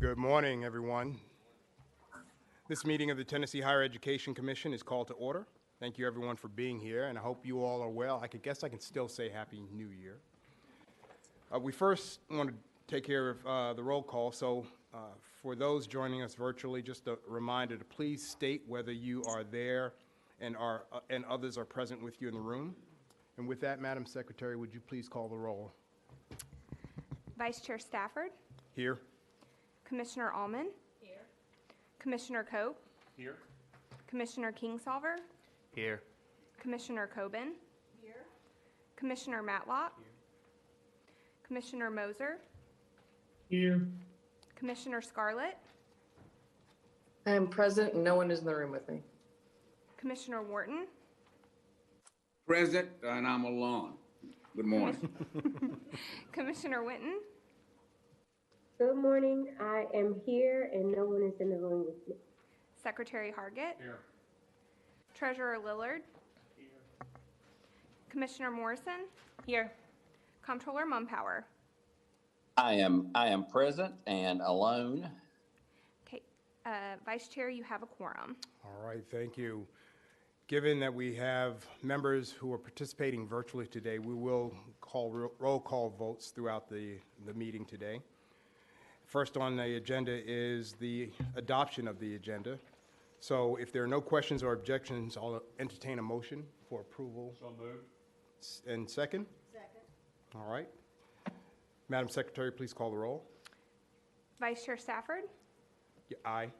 Good morning, everyone. This meeting of the Tennessee Higher Education Commission is called to order. Thank you, everyone, for being here, and I hope you all are well. I guess I can still say Happy New Year. We first want to take care of the roll call, so for those joining us virtually, just a reminder to please state whether you are there and others are present with you in the room. And with that, Madam Secretary, would you please call the roll? Vice Chair Stafford. Here. Commissioner Allman. Here. Commissioner Cope. Here. Commissioner Kingsolver. Here. Commissioner Coben. Here. Commissioner Matlock. Here. Commissioner Moser. Here. Commissioner Scarlett. I am present and no one is in the room with me. Commissioner Wharton. Present, and I'm alone. Good morning. Commissioner Winton. Good morning. I am here and no one is in the room with me. Secretary Hargett. Here. Treasurer Lillard. Here. Commissioner Morrison. Here. Comptroller Mumpower. I am present and alone. Okay, Vice Chair, you have a quorum. All right, thank you. Given that we have members who are participating virtually today, we will call roll call votes throughout the meeting today. First on the agenda is the adoption of the agenda. So if there are no questions or objections, I'll entertain a motion for approval. So moved. And second? Second. All right. Madam Secretary, please call the roll. Vice Chair Stafford. Yeah, aye.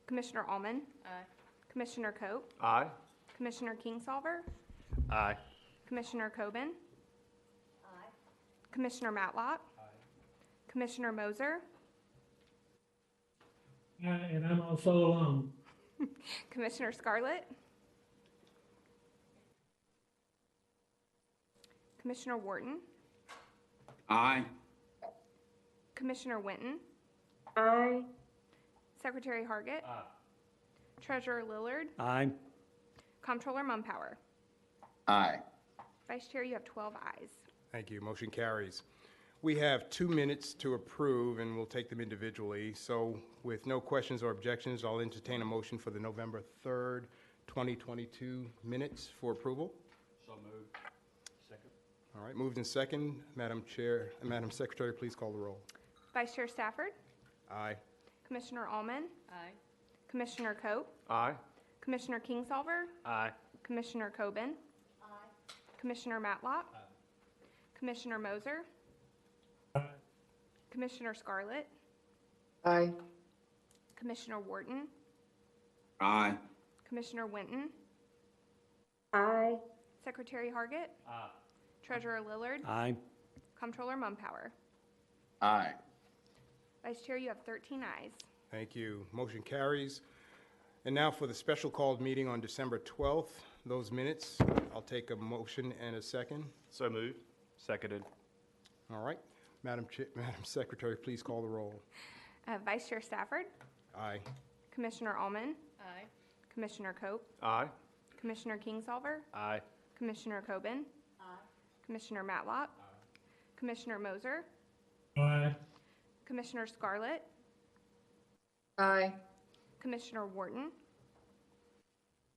Commissioner Allman. Aye. Commissioner Cope. Aye. Commissioner Kingsolver. Aye. Commissioner Coben. Aye. Commissioner Matlock. Aye. Commissioner Moser. And I'm also alone. Commissioner Scarlett. Commissioner Wharton. Aye. Commissioner Winton. Aye. Secretary Hargett. Aye. Treasurer Lillard. Aye. Comptroller Mumpower. Aye. Vice Chair, you have 12 ayes. Thank you. Motion carries. We have 2 minutes to approve, and we'll take them individually. So with no questions or objections, I'll entertain a motion for the November 3rd, 2022 minutes for approval. So moved. Second. All right, moved in second. Madam Secretary, please call the roll. Vice Chair Stafford. Aye. Commissioner Allman. Aye. Commissioner Cope. Aye. Commissioner Kingsolver. Aye. Commissioner Coben. Aye. Commissioner Matlock. Aye. Commissioner Moser. Aye. Commissioner Scarlett. Aye. Commissioner Wharton. Aye. Commissioner Winton. Aye. Secretary Hargett. Aye. Treasurer Lillard. Aye. Comptroller Mumpower. Aye. Vice Chair, you have 13 ayes. Thank you. Motion carries. And now for the special called meeting on December 12th, those minutes. I'll take a motion and a second. So moved. Seconded. All right. Madam Secretary, please call the roll. Vice Chair Stafford. Aye. Commissioner Allman. Aye. Commissioner Cope. Aye. Commissioner Kingsolver. Aye. Commissioner Coben. Aye. Commissioner Matlock. Commissioner Moser. Aye. Commissioner Scarlett. Aye. Commissioner Wharton.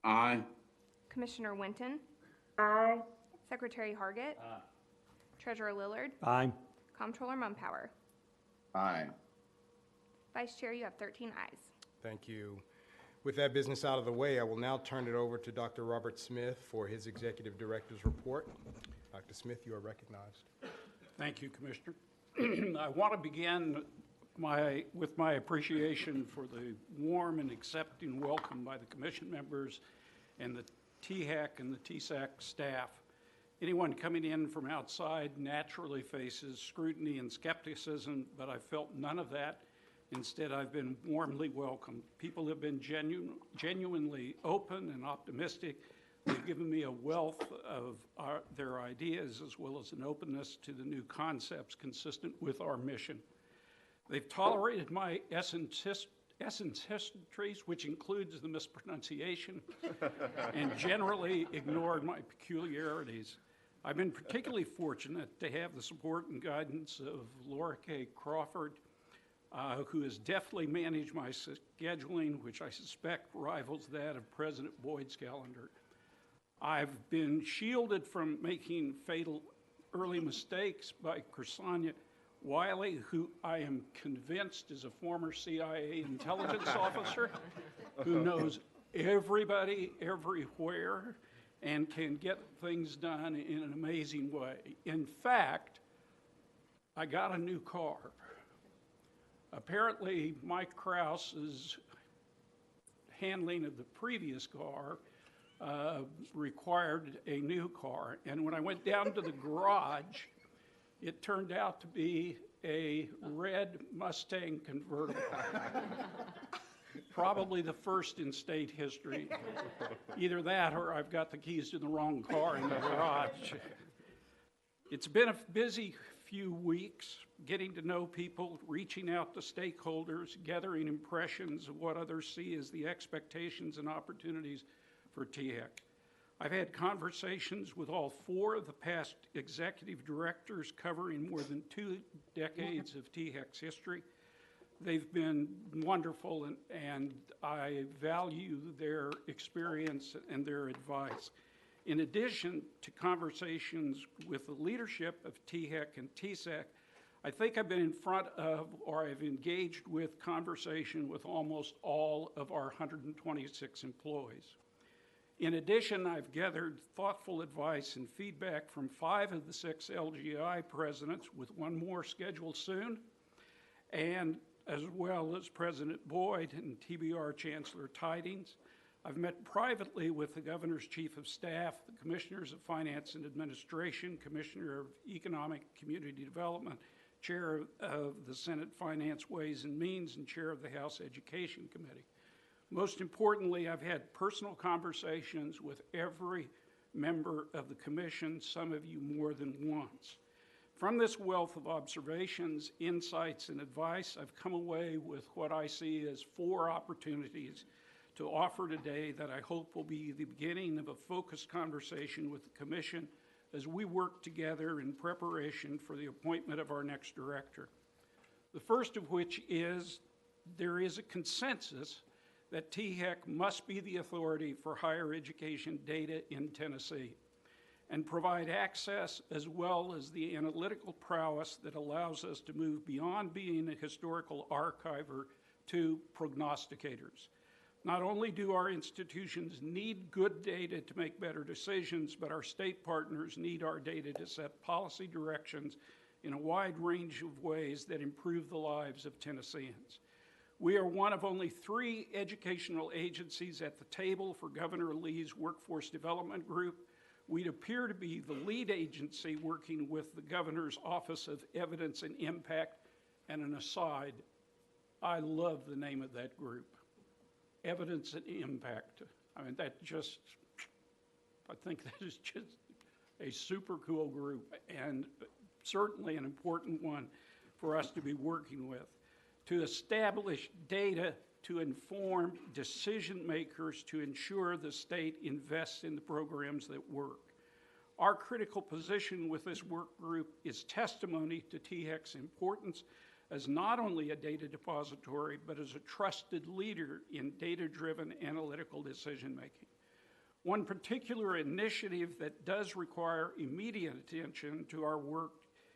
Aye. Commissioner Winton. Aye. Secretary Hargett. Aye. Treasurer Lillard. Aye. Comptroller Mumpower. Aye. Vice Chair, you have 13 ayes. Thank you. With that business out of the way, I will now turn it over to Dr. Robert Smith for his Executive Director's report. Dr. Smith, you are recognized. Thank you, Commissioner. I want to begin with my appreciation for the warm and accepting welcome by the Commission members and the THEC and the THEC staff. Anyone coming in from outside naturally faces scrutiny and skepticism, but I felt none of that. Instead, I've been warmly welcomed. People have been genuinely open and optimistic. They've given me a wealth of their ideas as well as an openness to the new concepts consistent with our mission. They've tolerated my eccentricities, which includes the mispronunciation, and generally ignored my peculiarities. I've been particularly fortunate to have the support and guidance of Laura K. Crawford, who has deftly managed my scheduling, which I suspect rivals that of President Boyd's calendar. I've been shielded from making fatal early mistakes by Chrisania Wiley, who I am convinced is a former CIA intelligence officer who knows everybody everywhere and can get things done in an amazing way. In fact, I got a new car. Apparently, Mike Krause's handling of the previous car required a new car. And when I went down to the garage, it turned out to be a red Mustang convertible. Probably the first in state history. Either that or I've got the keys to the wrong car in the garage. It's been a busy few weeks, getting to know people, reaching out to stakeholders, gathering impressions of what others see as the expectations and opportunities for THEC. I've had conversations with all 4 of the past executive directors covering more than 2 decades of THEC's history. They've been wonderful, and I value their experience and their advice. In addition to conversations with the leadership of THEC and THEC, I think I've been in front of, or I've engaged with conversation with almost all of our 126 employees. In addition, I've gathered thoughtful advice and feedback from 5 of the 6 LGI presidents, with 1 more scheduled soon, and as well as President Boyd and TBR Chancellor Tidings. I've met privately with the Governor's Chief of Staff, the Commissioners of Finance and Administration, Commissioner of Economic Community Development, Chair of the Senate Finance, Ways and Means, and Chair of the House Education Committee. Most importantly, I've had personal conversations with every member of the Commission, some of you more than once. From this wealth of observations, insights, and advice, I've come away with what I see as 4 opportunities to offer today that I hope will be the beginning of a focused conversation with the Commission as we work together in preparation for the appointment of our next director. The first of which is there is a consensus that THEC must be the authority for higher education data in Tennessee and provide access as well as the analytical prowess that allows us to move beyond being a historical archiver to prognosticators. Not only do our institutions need good data to make better decisions, but our state partners need our data to set policy directions in a wide range of ways that improve the lives of Tennesseans. We are one of only 3 educational agencies at the table for Governor Lee's Workforce Development Group. We'd appear to be the lead agency working with the Governor's Office of Evidence and Impact. And an aside, I love the name of that group. Evidence and Impact. I mean, I think that is just a super cool group, and certainly an important one for us to be working with, to establish data to inform decision makers to ensure the state invests in the programs that work. Our critical position with this work group is testimony to THEC's importance as not only a data depository, but as a trusted leader in data-driven analytical decision-making. One particular initiative that does require immediate attention to our work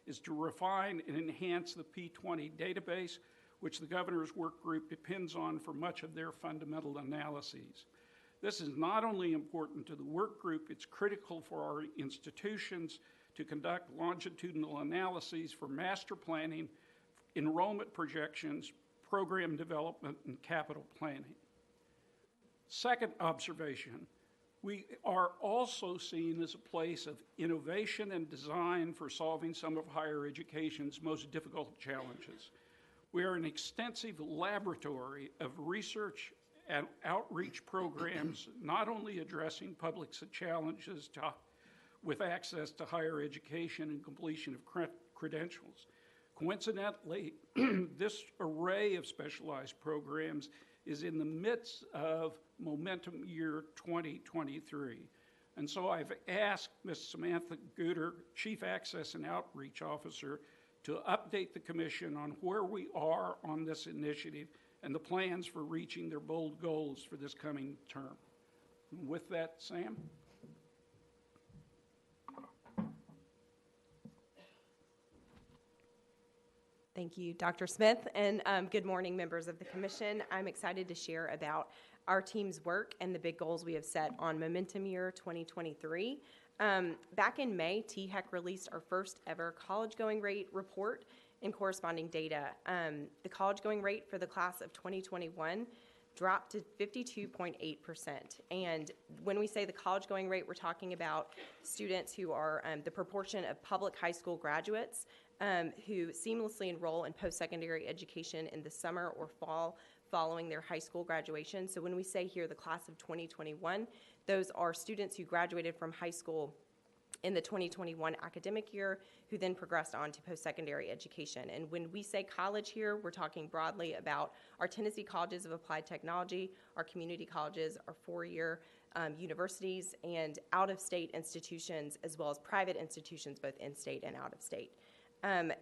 is to refine and enhance the P20 database, which the Governor's Work Group depends on for much of their fundamental analyses. This is not only important to the work group, it's critical for our institutions to conduct longitudinal analyses for master planning, enrollment projections, program development, and capital planning. Second observation, we are also seen as a place of innovation and design for solving some of higher education's most difficult challenges. We are an extensive laboratory of research and outreach programs, not only addressing public challenges with access to higher education and completion of credentials. Coincidentally, this array of specialized programs is in the midst of Momentum Year 2023. And so I've asked Ms. Samantha Gooder, Chief Access and Outreach Officer, to update the commission on where we are on this initiative and the plans for reaching their bold goals for this coming term. With that, Sam? Thank you, Dr. Smith, and good morning, members of the commission. I'm excited to share about our team's work and the big goals we have set on Momentum Year 2023. Back in May, THEC released our first ever college going rate report and corresponding data. The college going rate for the class of 2021 dropped to 52.8%. And when we say the college going rate, we're talking about students who are the proportion of public high school graduates who seamlessly enroll in post-secondary education in the summer or fall following their high school graduation. So when we say here the class of 2021, those are students who graduated from high school in the 2021 academic year who then progressed on to post-secondary education. And when we say college here, we're talking broadly about our Tennessee Colleges of Applied Technology, our community colleges, our four-year universities, and out-of-state institutions, as well as private institutions, both in-state and out-of-state.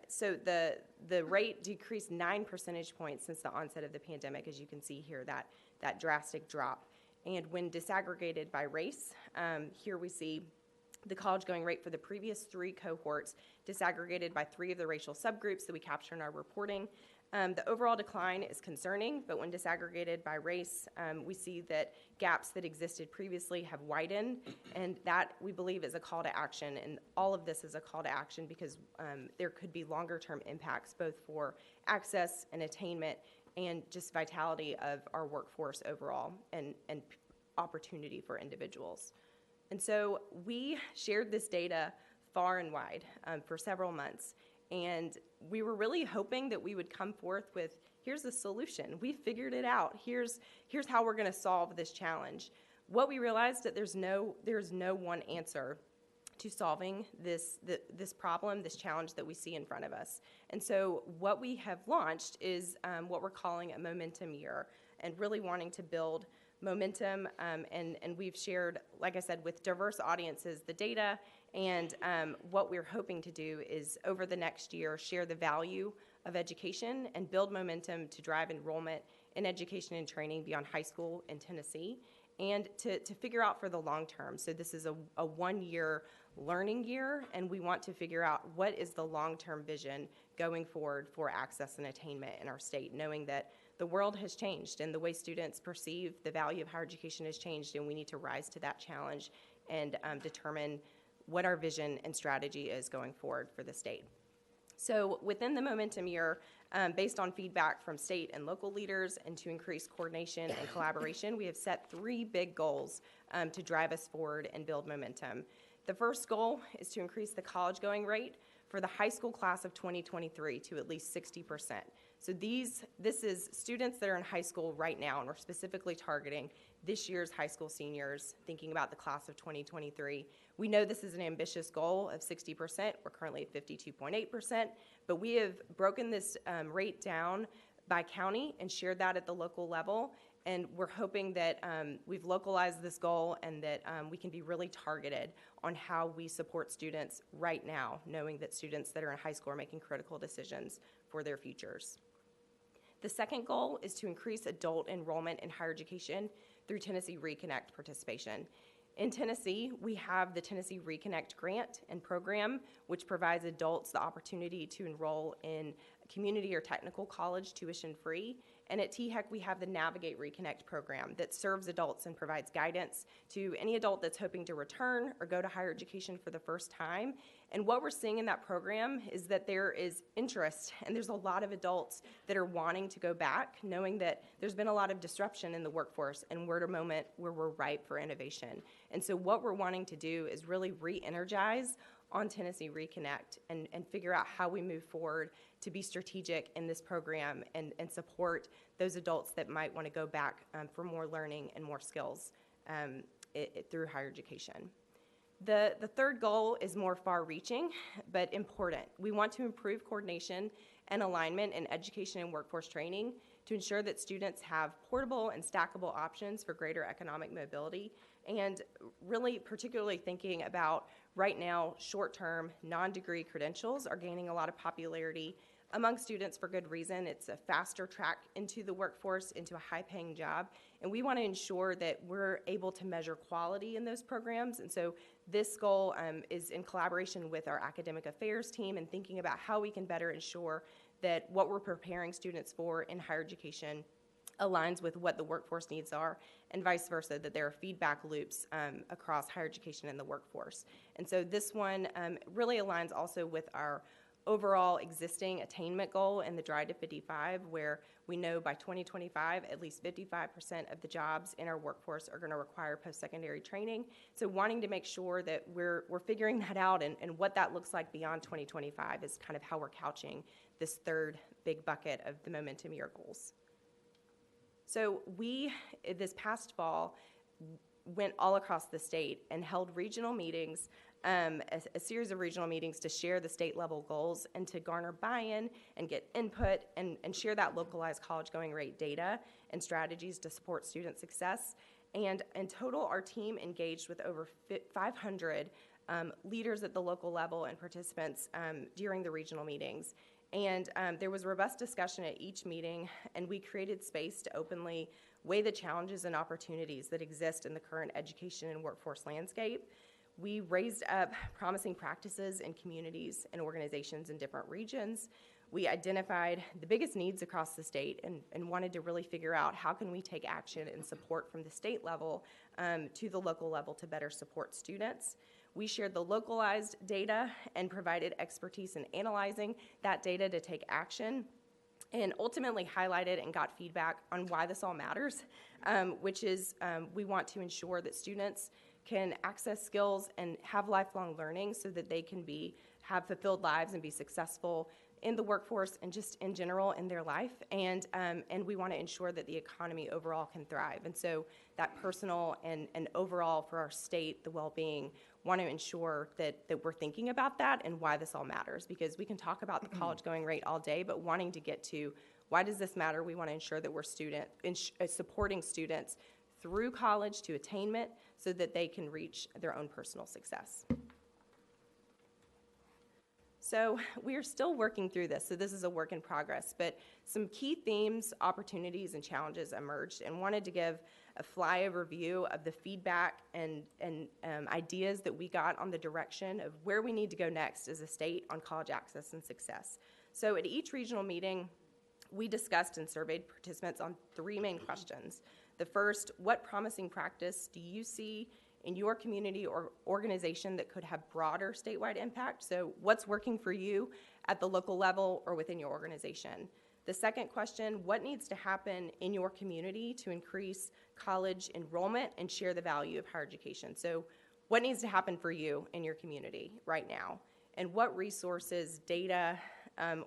So the rate decreased 9 percentage points since the onset of the pandemic, as you can see here, that drastic drop. And when disaggregated by race, here we see the college going rate for the previous three cohorts disaggregated by three of the racial subgroups that we capture in our reporting. The overall decline is concerning, but when disaggregated by race, we see that gaps that existed previously have widened, and that, we believe, is a call to action. And all of this is a call to action because there could be longer-term impacts both for access and attainment and just vitality of our workforce overall and opportunity for individuals. And so we shared this data far and wide for several months. And we were really hoping that we would come forth with, here's the solution. We figured it out. Here's how we're going to solve this challenge. What we realized that there's no one answer to solving this problem, this challenge that we see in front of us. And so what we have launched is what we're calling a momentum year, and really wanting to build momentum, and we've shared, like I said, with diverse audiences the data, and what we're hoping to do is over the next year share the value of education and build momentum to drive enrollment in education and training beyond high school in Tennessee, and to figure out for the long term. So this is a one-year learning year, and we want to figure out what is the long-term vision going forward for access and attainment in our state, knowing that the world has changed and the way students perceive the value of higher education has changed, and we need to rise to that challenge and determine what our vision and strategy is going forward for the state. So within the momentum year, based on feedback from state and local leaders and to increase coordination and collaboration, we have set three big goals to drive us forward and build momentum. The first goal is to increase the college going rate for the high school class of 2023 to at least 60%. So this is students that are in high school right now, and we're specifically targeting this year's high school seniors, thinking about the class of 2023. We know this is an ambitious goal of 60%. We're currently at 52.8%, but we have broken this rate down by county and shared that at the local level. And we're hoping that we've localized this goal and that we can be really targeted on how we support students right now, knowing that students that are in high school are making critical decisions for their futures. The second goal is to increase adult enrollment in higher education through Tennessee Reconnect participation. In Tennessee, we have the Tennessee Reconnect grant and program, which provides adults the opportunity to enroll in community or technical college tuition-free. And at THEC, we have the Navigate Reconnect program that serves adults and provides guidance to any adult that's hoping to return or go to higher education for the first time. And what we're seeing in that program is that there is interest, and there's a lot of adults that are wanting to go back, knowing that there's been a lot of disruption in the workforce, and we're at a moment where we're ripe for innovation. And so what we're wanting to do is really re-energize on Tennessee Reconnect and figure out how we move forward to be strategic in this program and support those adults that might want to go back for more learning and more skills through higher education. The third goal is more far-reaching, but important. We want to improve coordination and alignment in education and workforce training to ensure that students have portable and stackable options for greater economic mobility. and really particularly thinking about right now, short-term, non-degree credentials are gaining a lot of popularity among students for good reason. It's a faster track into the workforce, into a high-paying job, and we want to ensure that we're able to measure quality in those programs. And so this goal is in collaboration with our academic affairs team and thinking about how we can better ensure that what we're preparing students for in higher education aligns with what the workforce needs are, and vice versa, that there are feedback loops across higher education and the workforce. And so this one really aligns also with our overall existing attainment goal in the Drive to 55, where we know by 2025, at least 55% of the jobs in our workforce are going to require post-secondary training. So wanting to make sure that we're figuring that out, and what that looks like beyond 2025 is kind of how we're couching this third big bucket of the Momentum Year goals. So we, this past fall, went all across the state and held regional meetings, a series of regional meetings to share the state level goals and to garner buy-in and get input and share that localized college going rate data and strategies to support student success. And in total, our team engaged with over 500 leaders at the local level and participants during the regional meetings. And there was robust discussion at each meeting, and we created space to openly weigh the challenges and opportunities that exist in the current education and workforce landscape. We raised up promising practices in communities and organizations in different regions. We identified the biggest needs across the state and wanted to really figure out how can we take action and support from the state level to the local level to better support students. We shared the localized data and provided expertise in analyzing that data to take action, and ultimately highlighted and got feedback on why this all matters, which is we want to ensure that students can access skills and have lifelong learning so that they can have fulfilled lives and be successful in the workforce and just in general in their life. And we want to ensure that the economy overall can thrive. And so that personal and overall for our state, the well-being, want to ensure that we're thinking about that and why this all matters. Because we can talk about the college going rate all day, but wanting to get to why does this matter, we want to ensure that we're supporting students through college to attainment so that they can reach their own personal success. So we are still working through this, so this is a work in progress, but some key themes, opportunities, and challenges emerged, and wanted to give a flyover view of the feedback and ideas that we got on the direction of where we need to go next as a state on college access and success. So at each regional meeting, we discussed and surveyed participants on 3 main questions. The first, what promising practice do you see in your community or organization that could have broader statewide impact? So what's working for you at the local level or within your organization? The second question, what needs to happen in your community to increase college enrollment and share the value of higher education? So what needs to happen for you in your community right now? And what resources, data,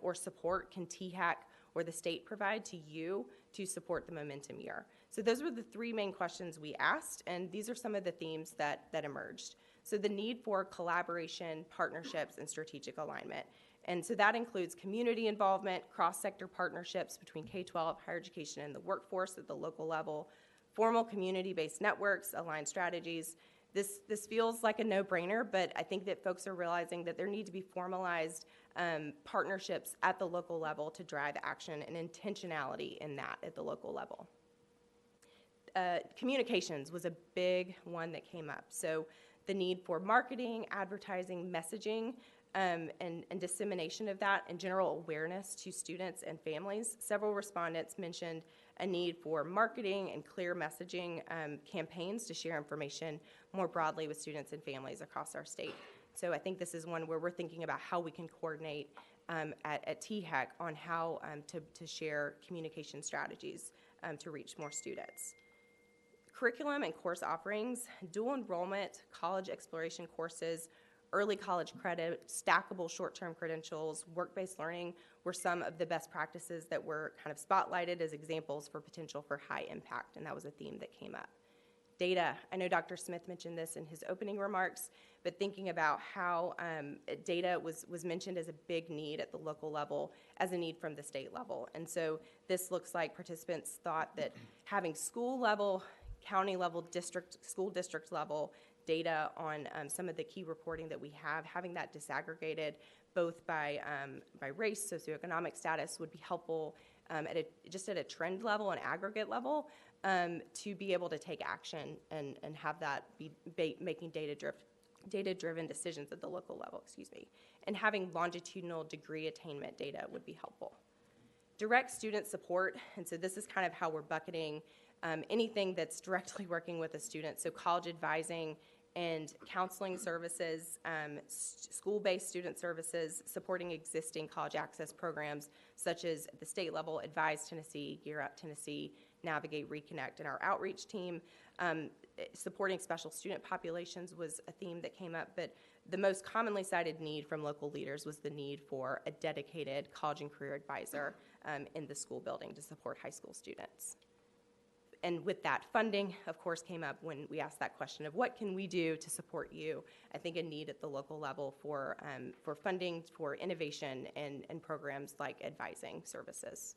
or support can THEC or the state provide to you to support the Momentum Year? So those were the 3 main questions we asked, and these are some of the themes that emerged. So the need for collaboration, partnerships, and strategic alignment. And so that includes community involvement, cross-sector partnerships between K-12, higher education, and the workforce at the local level, formal community-based networks, aligned strategies. This feels like a no-brainer, but I think that folks are realizing that there need to be formalized partnerships at the local level to drive action and intentionality in that at the local level. Communications was a big one that came up. So the need for marketing, advertising, messaging, and dissemination of that and general awareness to students and families. Several respondents mentioned a need for marketing and clear messaging campaigns to share information more broadly with students and families across our state. So I think this is one where we're thinking about how we can coordinate at THEC on how to share communication strategies to reach more students. Curriculum and course offerings, dual enrollment, college exploration courses, early college credit, stackable short-term credentials, work-based learning were some of the best practices that were kind of spotlighted as examples for potential for high impact, and that was a theme that came up. Data, I know Dr. Smith mentioned this in his opening remarks, but thinking about how data was mentioned as a big need at the local level as a need from the state level. And so this looks like participants thought that having school level county level, school district level data on some of the key reporting that we have. Having that disaggregated both by race, socioeconomic status would be helpful just at a trend level and aggregate level to be able to take action and have that be making data-driven decisions at the local level, and having longitudinal degree attainment data would be helpful. Direct student support, and so this is kind of how we're bucketing anything that's directly working with a student, so college advising and counseling services, school-based student services, supporting existing college access programs such as at the state level, Advise Tennessee, Gear Up Tennessee, Navigate, Reconnect, and our outreach team. Supporting special student populations was a theme that came up, but the most commonly cited need from local leaders was the need for a dedicated college and career advisor in the school building to support high school students. And with that, funding, of course, came up when we asked that question of what can we do to support you? I think a need at the local level for funding for innovation and programs like advising services.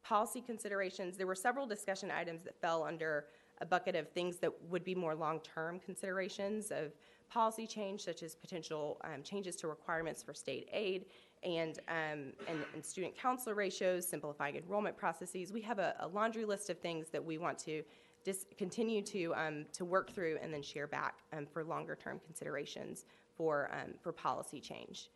Policy considerations, there were several discussion items that fell under a bucket of things that would be more long-term considerations of policy change, such as potential changes to requirements for state aid and student counselor ratios, simplifying enrollment processes. We have a laundry list of things that we want to continue to work through and then share back for longer-term considerations for policy change.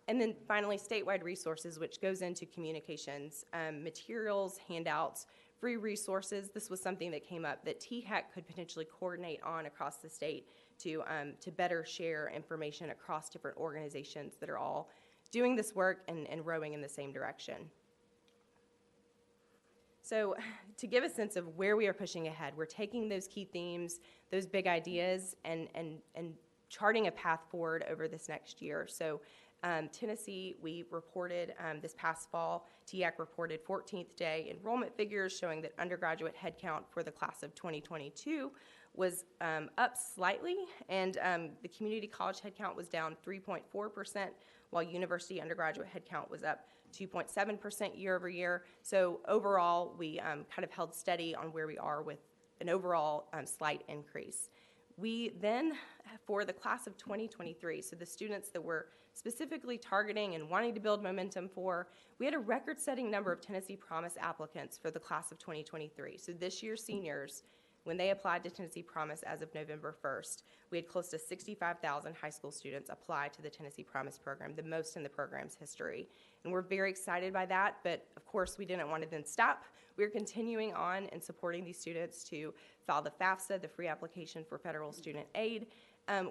And then finally, statewide resources, which goes into communications, materials, handouts, free resources. This was something that came up that THEC could potentially coordinate on across the state to better share information across different organizations that are all doing this work and rowing in the same direction. So to give a sense of where we are pushing ahead, we're taking those key themes, those big ideas, and charting a path forward over this next year. So Tennessee, we reported this past fall, THEC reported 14th day enrollment figures showing that undergraduate headcount for the class of 2022 was up slightly, and the community college headcount was down 3.4%, while university undergraduate headcount was up 2.7% year over year. So overall, we kind of held steady on where we are with an overall slight increase. We then, for the class of 2023, so the students that we're specifically targeting and wanting to build momentum for, we had a record-setting number of Tennessee Promise applicants for the class of 2023. So this year's seniors, when they applied to Tennessee Promise as of November 1st, we had close to 65,000 high school students apply to the Tennessee Promise program, the most in the program's history. And we're very excited by that, but of course we didn't want to then stop. We're continuing on and supporting these students to file the FAFSA, the free application for federal student aid.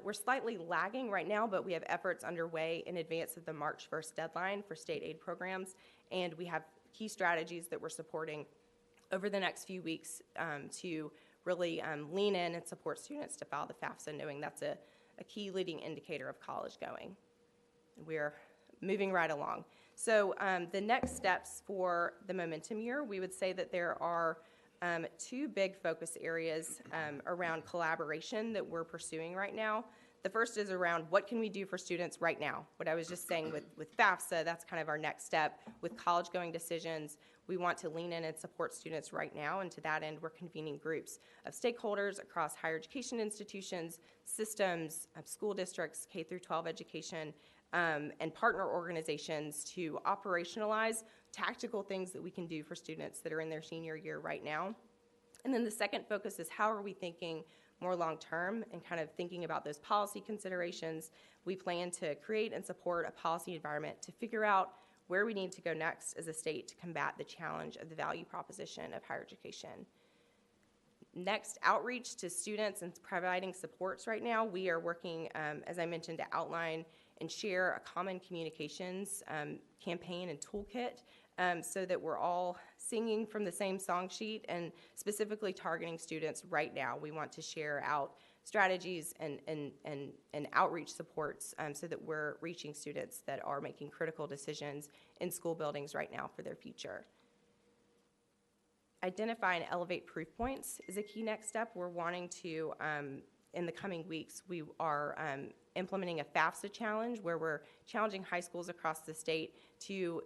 We're slightly lagging right now, but we have efforts underway in advance of the March 1st deadline for state aid programs, and we have key strategies that we're supporting over the next few weeks to really lean in and support students to file the FAFSA, knowing that's a key leading indicator of college going. We're moving right along. So the next steps for the momentum year, we would say that there are two big focus areas around collaboration that we're pursuing right now. The first is around what can we do for students right now? What I was just saying with FAFSA, that's kind of our next step. With college going decisions, we want to lean in and support students right now, and to that end, we're convening groups of stakeholders across higher education institutions, systems, school districts, K through 12 education, and partner organizations to operationalize tactical things that we can do for students that are in their senior year right now. And then the second focus is how are we thinking more long-term and kind of thinking about those policy considerations. We plan to create and support a policy environment to figure out where we need to go next as a state to combat the challenge of the value proposition of higher education. Next, outreach to students and providing supports right now. We are working, as I mentioned, to outline and share a common communications campaign and toolkit so that we're all singing from the same song sheet and specifically targeting students right now. We want to share out strategies and outreach supports so that we're reaching students that are making critical decisions in school buildings right now for their future. Identify and elevate proof points is a key next step. We're wanting to in the coming weeks, we are implementing a FAFSA challenge where we're challenging high schools across the state to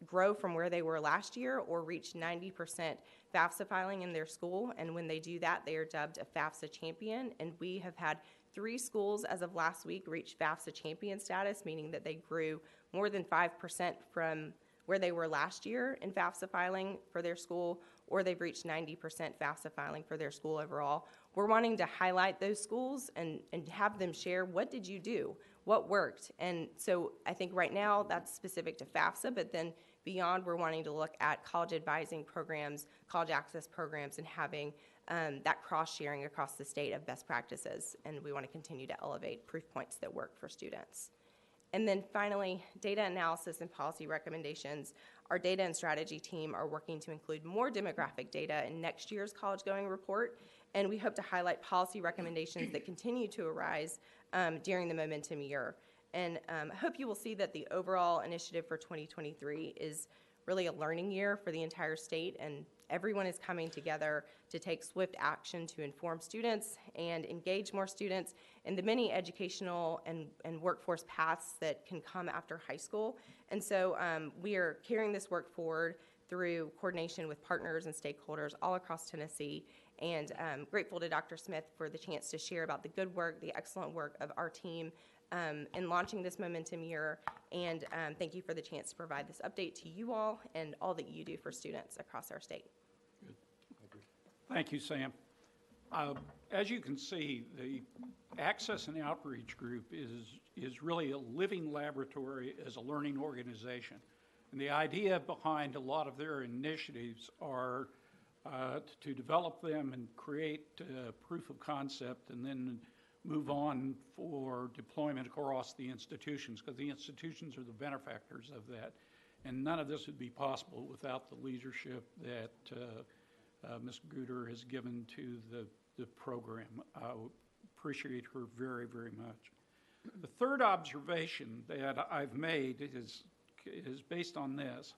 grow from where they were last year or reach 90% FAFSA filing in their school. And when they do that, they are dubbed a FAFSA champion. And we have had 3 schools as of last week reach FAFSA champion status, meaning that they grew more than 5% from where they were last year in FAFSA filing for their school, or they've reached 90% FAFSA filing for their school overall. We're wanting to highlight those schools and have them share, what did you do? What worked? And so I think right now that's specific to FAFSA, but then beyond, we're wanting to look at college advising programs, college access programs, and having that cross-sharing across the state of best practices. And we want to continue to elevate proof points that work for students. And then finally, data analysis and policy recommendations. Our data and strategy team are working to include more demographic data in next year's college-going report, and we hope to highlight policy recommendations that continue to arise during the momentum year. And I hope you will see that the overall initiative for 2023 is really a learning year for the entire state, and everyone is coming together to take swift action to inform students and engage more students in the many educational and workforce paths that can come after high school. And so we are carrying this work forward through coordination with partners and stakeholders all across Tennessee, and grateful to Dr. Smith for the chance to share about the good work, the excellent work of our team in launching this momentum year, and thank you for the chance to provide this update to you all and all that you do for students across our state. Thank you, Sam. As you can see, the Access and Outreach Group is really a living laboratory as a learning organization. And the idea behind a lot of their initiatives are to develop them and create proof of concept and then move on for deployment across the institutions, because the institutions are the benefactors of that. And none of this would be possible without the leadership that Ms. Guter has given to the program. I appreciate her very, very much. The third observation that I've made is based on this.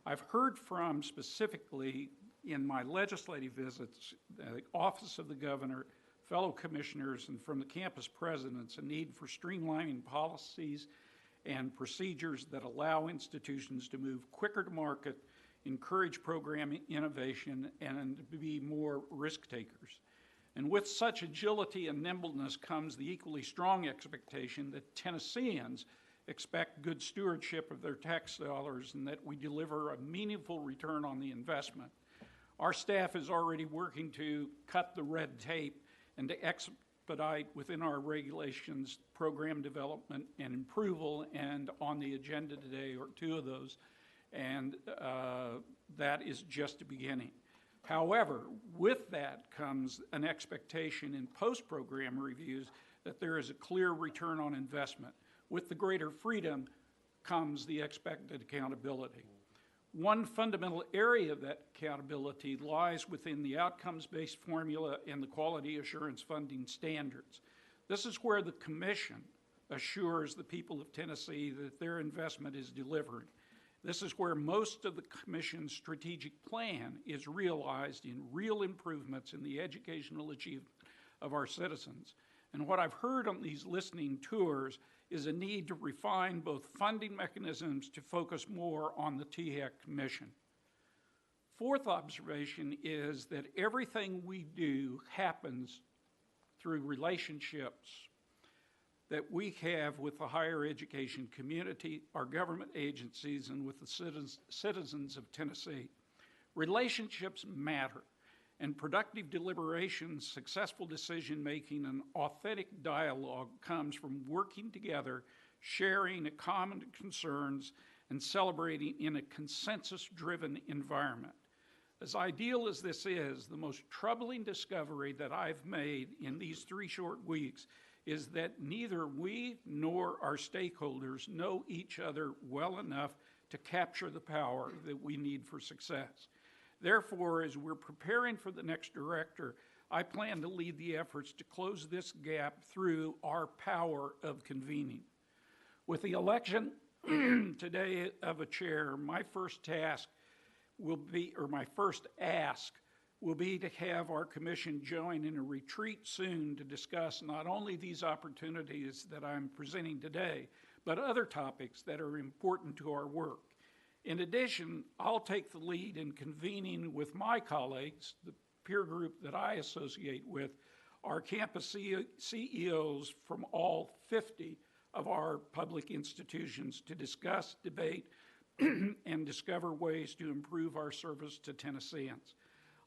I've heard from, specifically in my legislative visits, the Office of the Governor, fellow commissioners, and from the campus presidents, a need for streamlining policies and procedures that allow institutions to move quicker to market, encourage program innovation, and be more risk takers. And with such agility and nimbleness comes the equally strong expectation that Tennesseans expect good stewardship of their tax dollars and that we deliver a meaningful return on the investment. Our staff is already working to cut the red tape and to expedite within our regulations program development and approval, and on the agenda today are 2 of those, and that is just a beginning. However, with that comes an expectation in post-program reviews that there is a clear return on investment. With the greater freedom comes the expected accountability. One fundamental area of that accountability lies within the outcomes-based formula and the quality assurance funding standards. This is where the Commission assures the people of Tennessee that their investment is delivering. This is where most of the Commission's strategic plan is realized in real improvements in the educational achievement of our citizens. And what I've heard on these listening tours is a need to refine both funding mechanisms to focus more on the THEC mission. Fourth observation is that everything we do happens through relationships that we have with the higher education community, our government agencies, and with the citizens of Tennessee. Relationships matter, and productive deliberations, successful decision-making, and authentic dialogue comes from working together, sharing common concerns, and celebrating in a consensus-driven environment. As ideal as this is, the most troubling discovery that I've made in these 3 short weeks is that neither we nor our stakeholders know each other well enough to capture the power that we need for success. Therefore, as we're preparing for the next director, I plan to lead the efforts to close this gap through our power of convening. With the election today of a chair, my first task will be, or my first ask will be to have our commission join in a retreat soon to discuss not only these opportunities that I'm presenting today, but other topics that are important to our work. In addition, I'll take the lead in convening with my colleagues, the peer group that I associate with, our campus CEOs from all 50 of our public institutions to discuss, debate, and discover ways to improve our service to Tennesseans.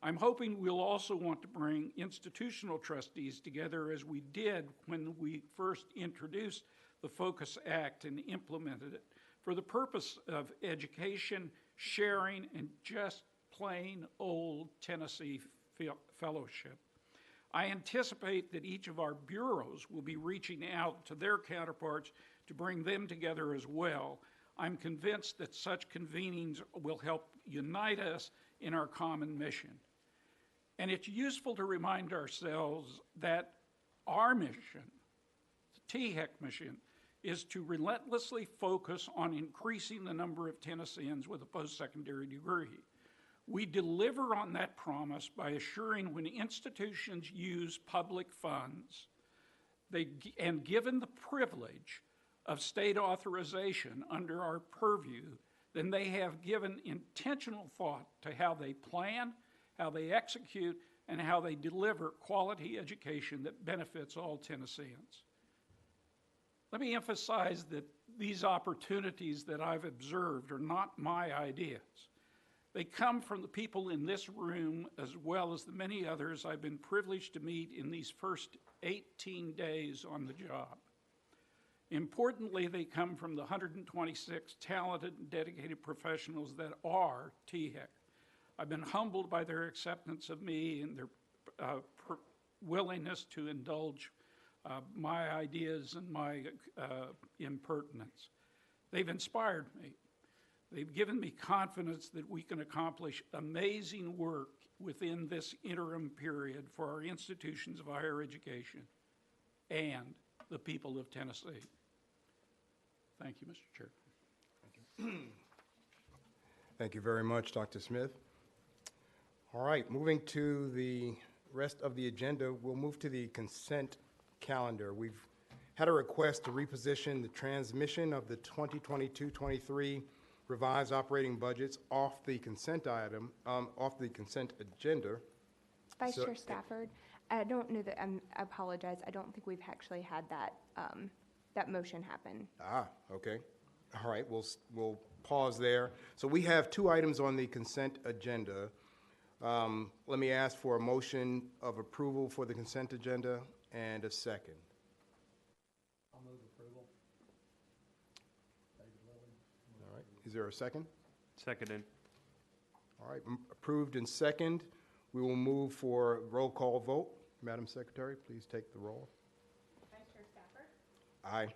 I'm hoping we'll also want to bring institutional trustees together as we did when we first introduced the Focus Act and implemented it for the purpose of education, sharing, and just plain old Tennessee fellowship. I anticipate that each of our bureaus will be reaching out to their counterparts to bring them together as well. I'm convinced that such convenings will help unite us in our common mission. And it's useful to remind ourselves that our mission, the THEC mission, is to relentlessly focus on increasing the number of Tennesseans with a post-secondary degree. We deliver on that promise by assuring when institutions use public funds, and given the privilege of state authorization under our purview, then they have given intentional thought to how they plan, how they execute, and how they deliver quality education that benefits all Tennesseans. Let me emphasize that these opportunities that I've observed are not my ideas. They come from the people in this room as well as the many others I've been privileged to meet in these first 18 days on the job. Importantly, they come from the 126 talented and dedicated professionals that are THEC. I've been humbled by their acceptance of me and their willingness to indulge my ideas and my impertinence. They've inspired me. They've given me confidence that we can accomplish amazing work within this interim period for our institutions of higher education and the people of Tennessee. Thank you, Mr. Chair. Thank you very much, Dr. Smith. All right, moving to the rest of the agenda, we'll move to the consent calendar. We've had a request to reposition the transmission of the 2022-23 revised operating budgets off the consent item, off the consent agenda. Vice So- Chair Stafford, I don't know that, I apologize, I don't think we've actually had that, that motion happen. Okay. All right, we'll pause there. So we have two items on the consent agenda. Let me ask for a motion of approval for the consent agenda and a second. I'll move approval. All right, is there a second? Seconded. All right, approved and second. We will move for roll call vote. Madam Secretary, please take the roll. Vice Chair Stafford? Aye.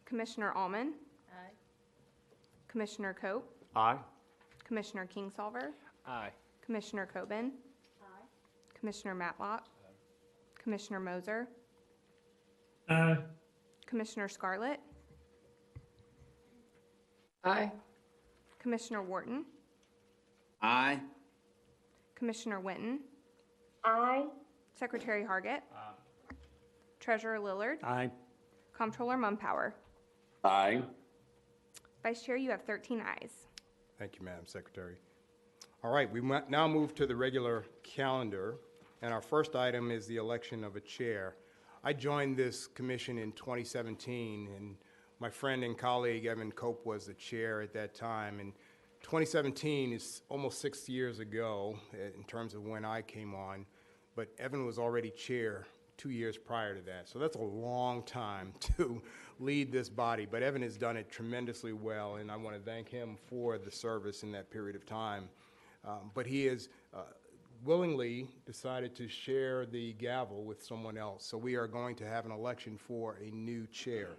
Commissioner Allman? Aye. Commissioner Cope? Aye. Commissioner Kingsolver? Aye. Commissioner Coben? Aye. Commissioner Matlock? Commissioner Moser? Aye. Commissioner Scarlett? Aye. Commissioner Wharton? Aye. Commissioner Winton? Aye. Secretary Hargett? Treasurer Lillard? Aye. Comptroller Mumpower? Aye. Vice Chair, you have 13 ayes. Thank you, Madam Secretary. All right, we now move to the regular calendar, and our first item is the election of a chair. I joined this commission in 2017, and my friend and colleague Evan Cope was the chair at that time. And 2017 is almost 6 years ago in terms of when I came on, but Evan was already chair 2 years prior to that. So that's a long time to lead this body, but Evan has done it tremendously well, and I want to thank him for the service in that period of time. But he has willingly decided to share the gavel with someone else. So we are going to have an election for a new chair.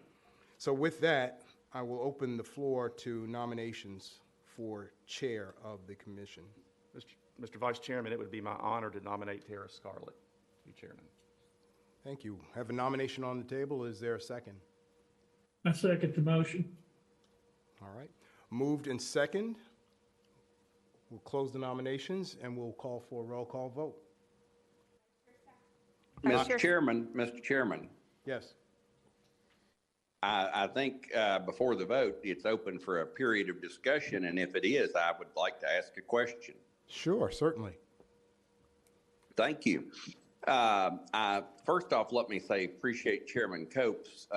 So with that, I will open the floor to nominations for chair of the commission. Mr. Vice Chairman, it would be my honor to nominate Tara Scarlett to be chairman. Thank you. Have a nomination on the table. Is there a second? I second the motion. All right. Moved and second. We'll close the nominations and we'll call for a roll call vote. Mr. Chairman, Yes. I think before the vote, it's open for a period of discussion, and if it is, I would like to ask a question. Sure, certainly. Thank you. First off, let me say appreciate Chairman Cope's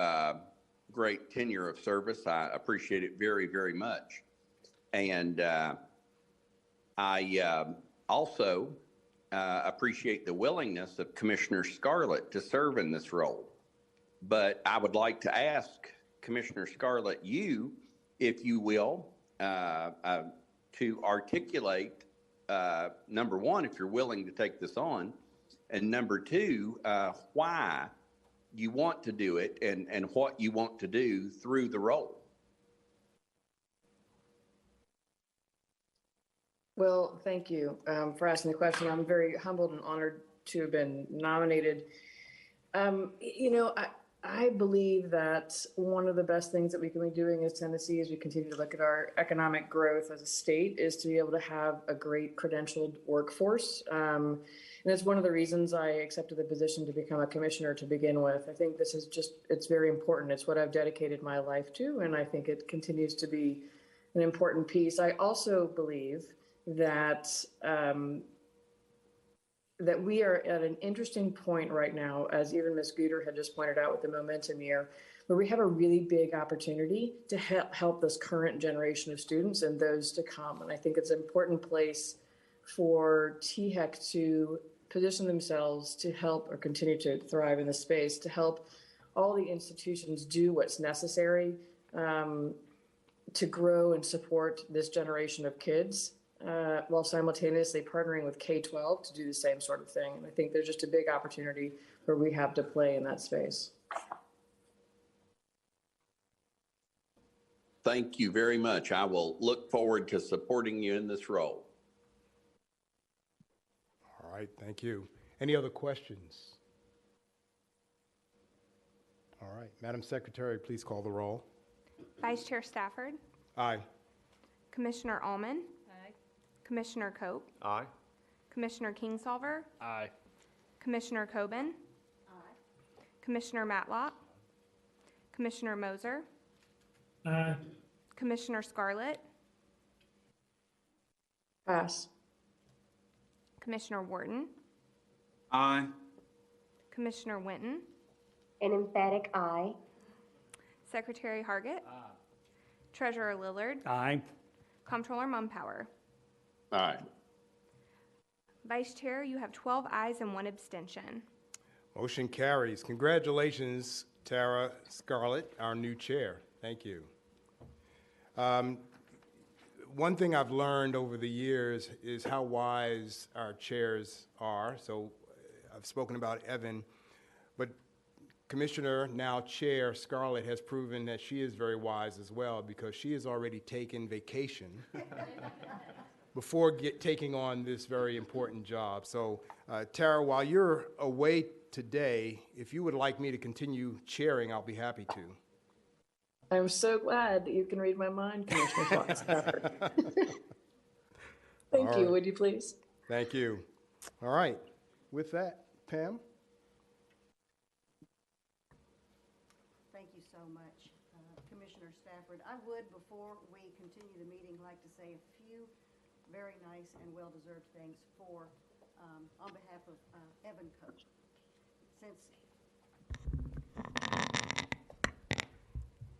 great tenure of service. I appreciate it very, very much. And I also appreciate the willingness of Commissioner Scarlett to serve in this role. But I would like to ask Commissioner Scarlett, you, if you will, to articulate, number one, if you're willing to take this on, and number two, why you want to do it and what you want to do through the role. Well, thank you for asking the question. I'm very humbled and honored to have been nominated. I believe that one of the best things that we can be doing as Tennessee as we continue to look at our economic growth as a state is to be able to have a great credentialed workforce. And it's one of the reasons I accepted the position to become a commissioner to begin with. I think this is it's very important. It's what I've dedicated my life to, and I think it continues to be an important piece. I also believe that that we are at an interesting point right now, as even Ms. Guter had just pointed out with the momentum year, where we have a really big opportunity to help this current generation of students and those to come. And I think it's an important place for THEC to position themselves to help or continue to thrive in the space, to help all the institutions do what's necessary to grow and support this generation of kids. While simultaneously partnering with K-12 to do the same sort of thing. And I think there's just a big opportunity where we have to play in that space. Thank you very much. I will look forward to supporting you in this role. All right, thank you. Any other questions? All right, Madam Secretary, please call the roll. Vice Chair Stafford, Aye. Commissioner Allman, Commissioner Cope, Aye. Commissioner Kingsolver, Aye. Commissioner Coben, Commissioner Matlock, Commissioner Moser, Aye. Commissioner Scarlett, Pass. Commissioner Wharton, Aye. Commissioner Winton, An emphatic aye. Secretary Hargett, Treasurer Lillard, Aye. Comptroller Mumpower. Aye. Vice Chair, you have 12 ayes and 1 abstention. Motion carries. Congratulations, Tara Scarlett, our new chair. Thank you. One thing I've learned over the years is how wise our chairs are. So I've spoken about Evan, but Commissioner, now Chair Scarlett, has proven that she is very wise as well because she has already taken vacation before taking on this very important job. So, Tara, while you're away today, if you would like me to continue chairing, I'll be happy to. I'm so glad that you can read my mind, Commissioner Fox. Thank you. Would you please? Thank you. All right. With that, Pam? Thank you so much, Commissioner Stafford. I would, before we continue the meeting, like to say a few very nice and well-deserved things on behalf of Evan Cope.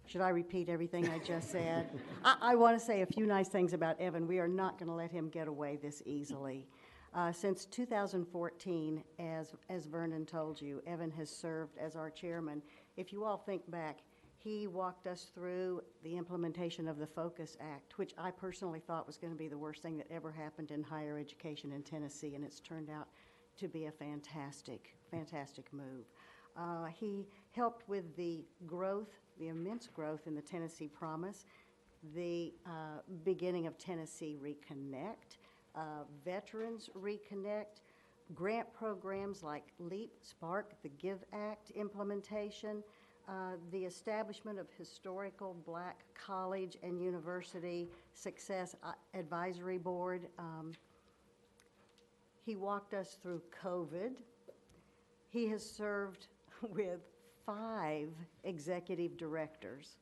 Should I repeat everything I just said? I want to say a few nice things about Evan. We are not going to let him get away this easily. Since 2014, as Vernon told you, Evan has served as our chairman. If you all think back, he walked us through the implementation of the Focus Act, which I personally thought was going to be the worst thing that ever happened in higher education in Tennessee, and it's turned out to be a fantastic, fantastic move. He helped with the growth, the immense growth in the Tennessee Promise, the beginning of Tennessee Reconnect, Veterans Reconnect, grant programs like LEAP, Spark, the Give Act implementation, the establishment of Historical Black College and University Success Advisory Board. He walked us through COVID. He has served with 5 executive directors.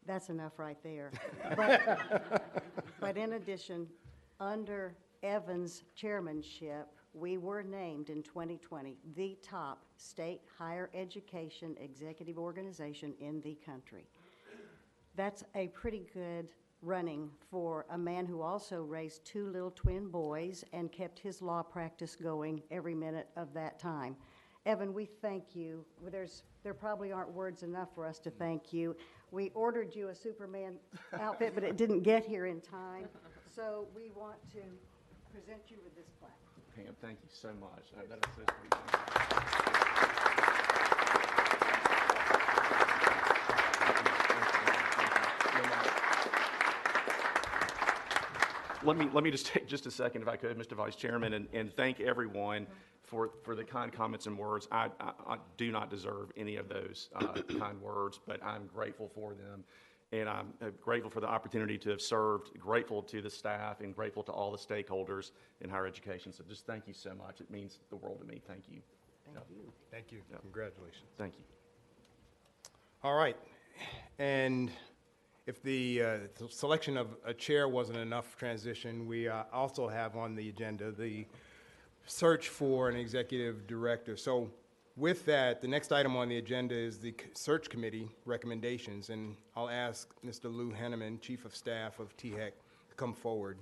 That's enough right there. But in addition, under Evan's chairmanship, we were named in 2020 the top state higher education executive organization in the country. That's a pretty good running for a man who also raised 2 little twin boys and kept his law practice going every minute of that time. Evan, we thank you. There probably aren't words enough for us to thank you. We ordered you a Superman outfit, but it didn't get here in time. So we want to present you with this plaque. Pam, thank you so much. That is so sweet. Let me just take just a second, if I could, Mr. Vice Chairman, and thank everyone for the kind comments and words. I do not deserve any of those kind words, but I'm grateful for them. And I'm grateful for the opportunity to have served, grateful to the staff, and grateful to all the stakeholders in higher education. So just thank you so much. It means the world to me. Thank you. Thank you. Thank you. Yep. Congratulations. Thank you. All right. And if the selection of a chair wasn't enough transition, we also have on the agenda the search for an executive director. So with that, the next item on the agenda is the search committee recommendations, and I'll ask Mr. Lou Henneman, Chief of Staff of THEC, to come forward.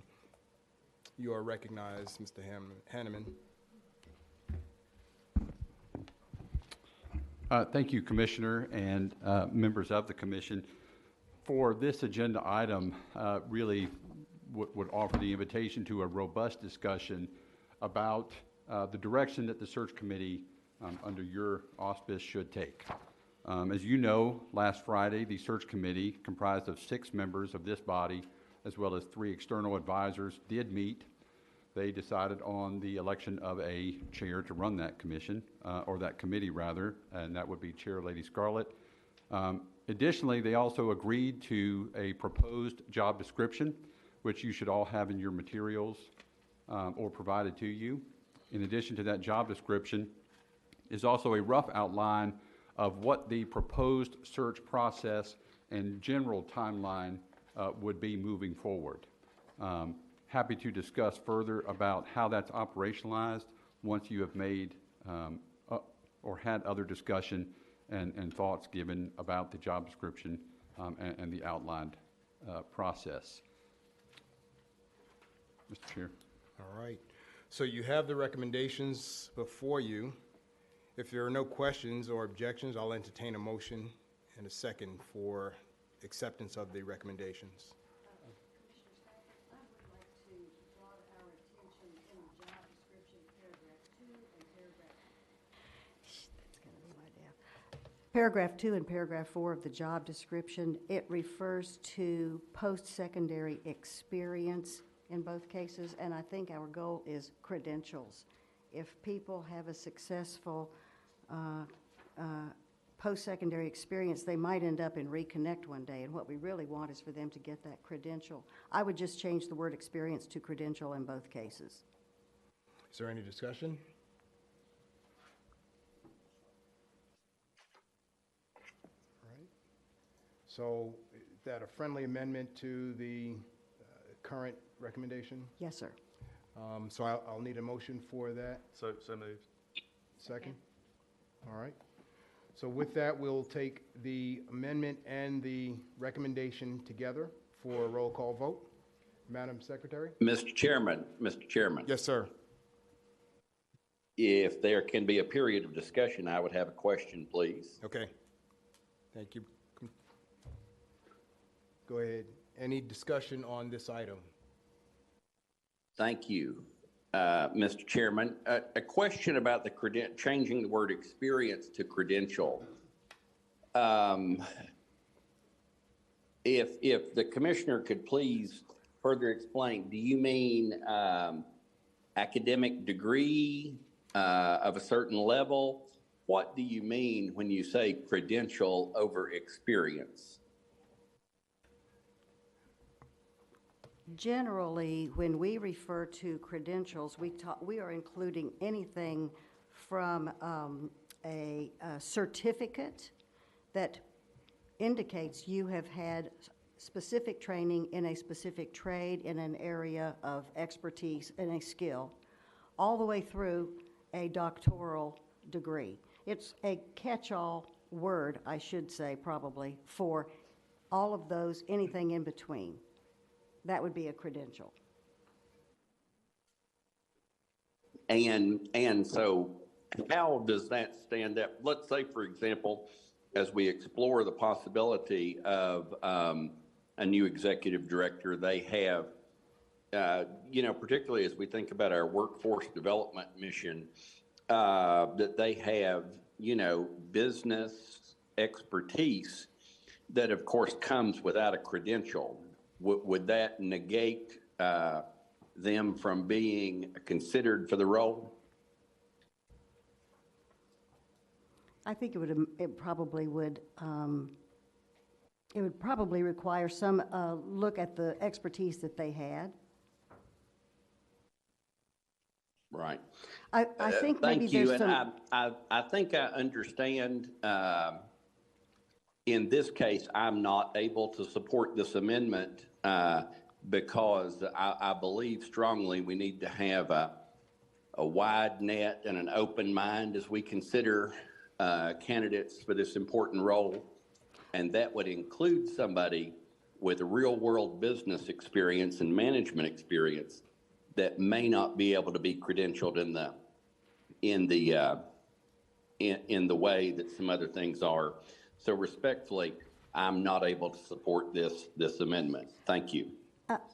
You are recognized, Mr. Henneman. Thank you, Commissioner, and members of the Commission. For this agenda item, really would offer the invitation to a robust discussion about the direction that the search committee under your auspice should take. As you know, last Friday, the search committee, comprised of 6 members of this body, as well as 3 external advisors, did meet. They decided on the election of a chair to run that commission, or that committee rather, and that would be Chair Lady Scarlett. Additionally, they also agreed to a proposed job description, which you should all have in your materials or provided to you. In addition to that job description is also a rough outline of what the proposed search process and general timeline would be moving forward. Happy to discuss further about how that's operationalized once you have made or had other discussion and thoughts given about the job description and the outlined process. Mr. Chair. All right. So you have the recommendations before you. If there are no questions or objections, I'll entertain a motion and a second for acceptance of the recommendations. Paragraph 2 and paragraph 4 of the job description, it refers to post-secondary experience in both cases, and I think our goal is credentials. If people have a successful post-secondary experience, they might end up in Reconnect one day, and what we really want is for them to get that credential. I would just change the word experience to credential in both cases. Is there any discussion? So is that a friendly amendment to the current recommendation? Yes, sir. So I'll need a motion for that. So moved. Second? All right. So with that, we'll take the amendment and the recommendation together for a roll call vote. Madam Secretary? Mr. Chairman. Yes, sir. If there can be a period of discussion, I would have a question, please. Okay. Thank you. Go ahead. Any discussion on this item? Thank you, Mr. Chairman. A question about the changing the word experience to credential. If the commissioner could please further explain, do you mean academic degree of a certain level, what do you mean when you say credential over experience? Generally, when we refer to credentials, we are including anything from a certificate that indicates you have had specific training in a specific trade, in an area of expertise and a skill, all the way through a doctoral degree. It's a catch-all word, I should say, probably, for all of those, anything in between. That would be a credential. And so how does that stand up? Let's say, for example, as we explore the possibility of a new executive director, they have, particularly as we think about our workforce development mission, that they have, business expertise that, of course, comes without a credential. Would that negate them from being considered for the role? I think it probably would require some look at the expertise that they had. Right. I think maybe thank you. there's some. I think I understand. In this case, I'm not able to support this amendment because I believe strongly we need to have a wide net and an open mind as we consider candidates for this important role. And that would include somebody with a real-world business experience and management experience that may not be able to be credentialed in the way that some other things are. So respectfully, I'm not able to support this amendment. Thank you.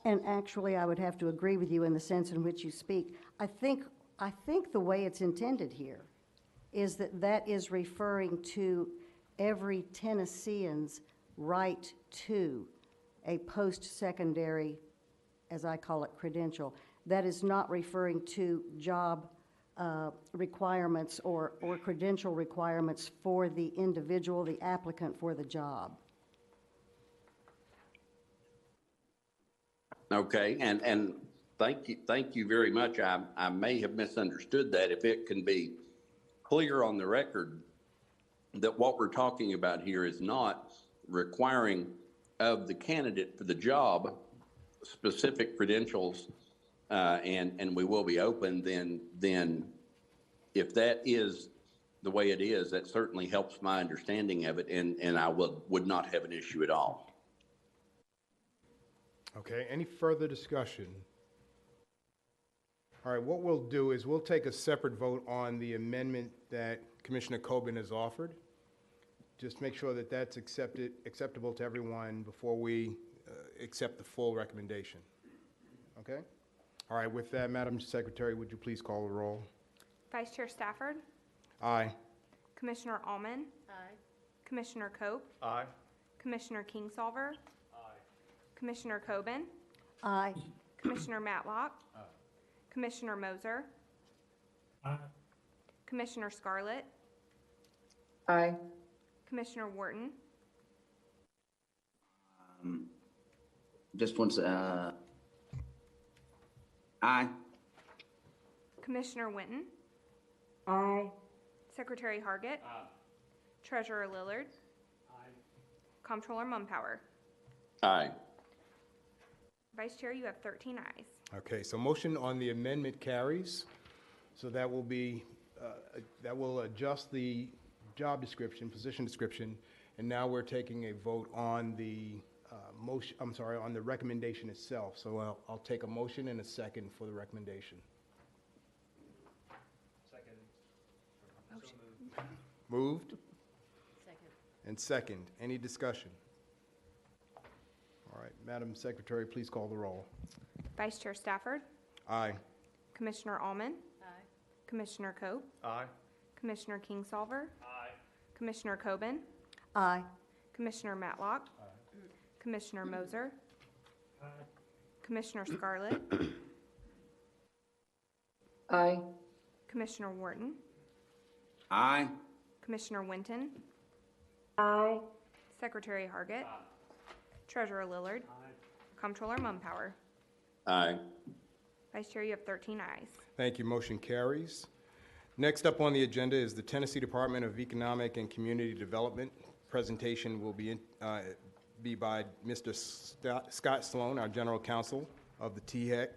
And actually, I would have to agree with you in the sense in which you speak. I think the way it's intended here is that is referring to every Tennessean's right to a post-secondary, as I call it, credential. That is not referring to job requirements or credential requirements for the individual, the applicant for the job. Okay, and thank you very much. I may have misunderstood that. If it can be clear on the record that what we're talking about here is not requiring of the candidate for the job specific credentials, and we will be open, then if that is the way it is, that certainly helps my understanding of it, and I would not have an issue at all. Okay, any further discussion? All right, what we'll do is we'll take a separate vote on the amendment that Commissioner Coben has offered. Just make sure that that's acceptable to everyone before we accept the full recommendation. Okay? All right, with that, Madam Secretary, would you please call the roll? Vice Chair Stafford? Aye. Commissioner Allman? Aye. Commissioner Cope? Aye. Commissioner Kingsolver? Aye. Commissioner Coben? Aye. Commissioner Matlock? Aye. Commissioner Moser? Aye. Commissioner Scarlett? Aye. Commissioner Wharton? Just once, aye. Commissioner Winton? Aye. Secretary Hargett? Aye. Treasurer Lillard? Aye. Comptroller Mumpower? Aye. Vice Chair, you have 13 ayes. Okay, so motion on the amendment carries. So that will be, that will adjust the job description, position description, and now we're taking a vote on the on the recommendation itself. So I'll take a motion and a second for the recommendation. Second. Motion. Moved Second. and second. Any discussion? All right, Madam Secretary, please call the roll. Vice Chair Stafford? Aye. Commissioner Allman? Aye. Commissioner Cope? Aye. Commissioner Kingsolver? Aye. Commissioner Coben? Aye. Commissioner Matlock? Commissioner Moser? Aye. Commissioner Scarlett? Aye. Commissioner Wharton? Aye. Commissioner Winton, Aye. Secretary Hargett, Treasurer Lillard, Comptroller Mumpower. Aye. Vice Chair, you have 13 ayes. Thank you. Motion carries. Next up on the agenda is the Tennessee Department of Economic and Community Development. Presentation will be by Mr. Scott Sloan, our General Counsel of the THEC,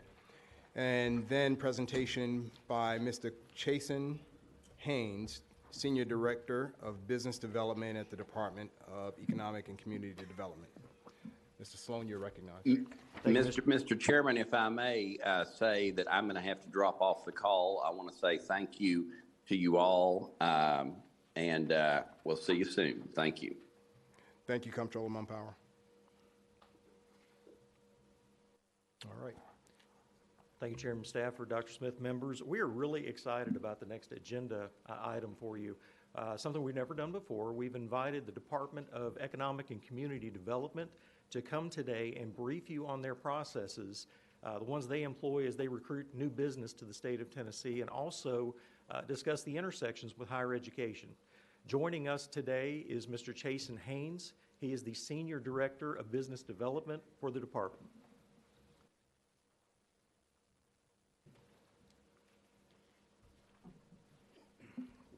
and then presentation by Mr. Chasen Haynes, Senior Director of Business Development at the Department of Economic and Community Development. Mr. Sloan, you're recognized. Mr. Chairman, if I may say that I'm going to have to drop off the call, I want to say thank you to you all, and we'll see you soon. Thank you. Thank you, Comptroller Mumpower. All right. Thank you, Chairman Stafford, Dr. Smith, members. We are really excited about the next agenda item for you. Something we've never done before. We've invited the Department of Economic and Community Development to come today and brief you on their processes, the ones they employ as they recruit new business to the state of Tennessee, and also discuss the intersections with higher education. Joining us today is Mr. Chasen Haynes. He is the Senior Director of Business Development for the department.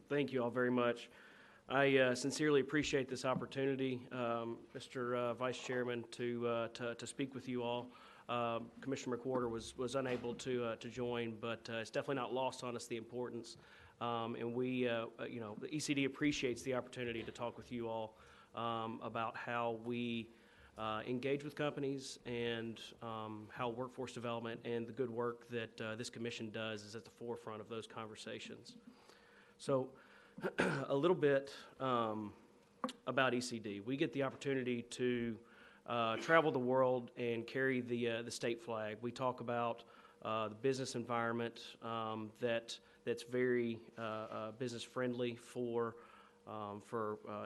Thank you all very much. I sincerely appreciate this opportunity, Mr. Vice Chairman, to speak with you all. Commissioner McWhorter was unable to join, but it's definitely not lost on us the importance. And we, the ECD appreciates the opportunity to talk with you all about how we engage with companies and how workforce development and the good work that this commission does is at the forefront of those conversations. So a little bit about ECD. We get the opportunity to travel the world and carry the state flag. We talk about the business environment that's very business friendly for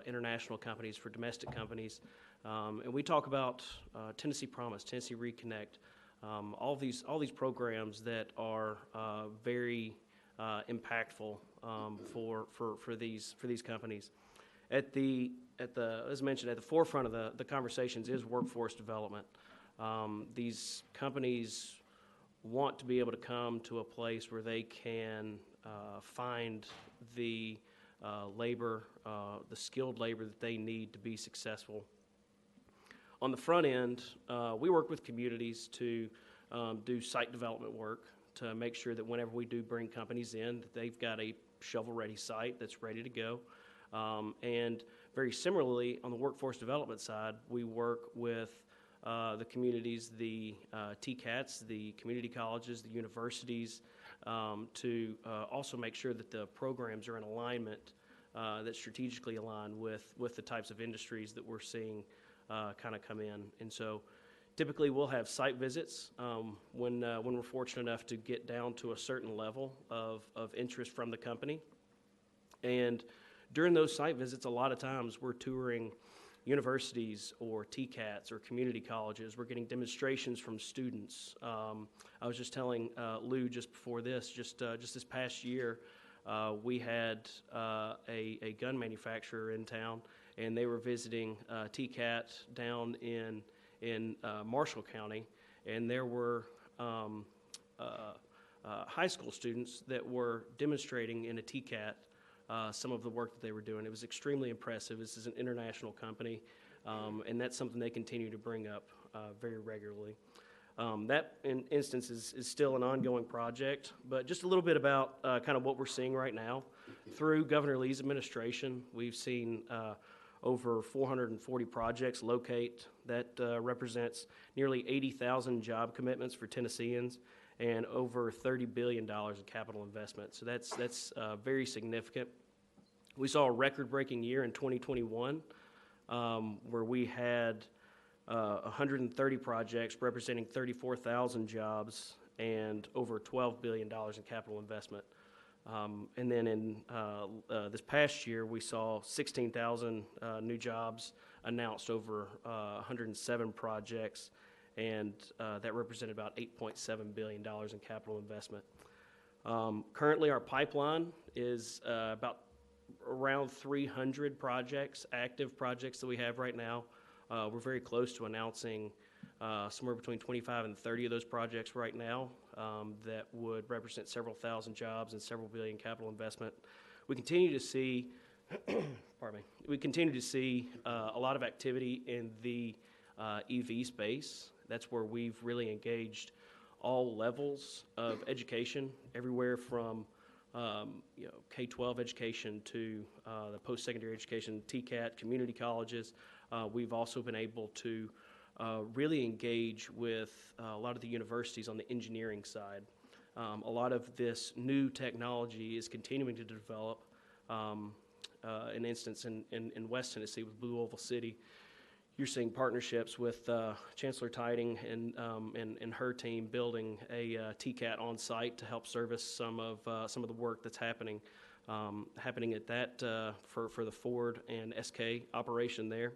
international companies, for domestic companies. And we talk about Tennessee Promise, Tennessee Reconnect, all these programs that are very impactful for these companies. As mentioned, at the forefront of the conversations is workforce development. These companies want to be able to come to a place where they can find the labor, the skilled labor that they need to be successful. On the front end, we work with communities to do site development work to make sure that whenever we do bring companies in, that they've got a shovel-ready site that's ready to go. And very similarly, on the workforce development side, we work with the communities, the TCATs, the community colleges, the universities, to also make sure that the programs are in alignment, that strategically align with the types of industries that we're seeing kind of come in. And so typically we'll have site visits when we're fortunate enough to get down to a certain level of interest from the company. And during those site visits, a lot of times we're touring universities or TCATs or community colleges. We're getting demonstrations from students. I was just telling Lou just before this, just this past year, we had a gun manufacturer in town, and they were visiting TCAT down in Marshall County, and there were high school students that were demonstrating in a TCAT some of the work that they were doing. It was extremely impressive. This is an international company, and that's something they continue to bring up very regularly. That instance is still an ongoing project, but just a little bit about kind of what we're seeing right now. Through Governor Lee's administration, we've seen over 440 projects locate. That represents nearly 80,000 job commitments for Tennesseans and over $30 billion in capital investment. So that's very significant. We saw a record-breaking year in 2021 where we had 130 projects representing 34,000 jobs and over $12 billion in capital investment. And then in this past year, we saw 16,000 new jobs announced over 107 projects, and that represented about $8.7 billion in capital investment. Currently, our pipeline is about around 300 projects, active projects that we have right now. We're very close to announcing somewhere between 25 and 30 of those projects right now that would represent several thousand jobs and several billion capital investment. We continue to see, pardon me, we continue to see a lot of activity in the EV space. That's where we've really engaged all levels of education, everywhere from K-12 education to the post-secondary education, TCAT, community colleges. We've also been able to really engage with a lot of the universities on the engineering side. A lot of this new technology is continuing to develop. An instance in West Tennessee with Blue Oval City, you're seeing partnerships with Chancellor Tiding and her team building a TCAT on site to help service some of the work that's happening at that for the Ford and SK operation there.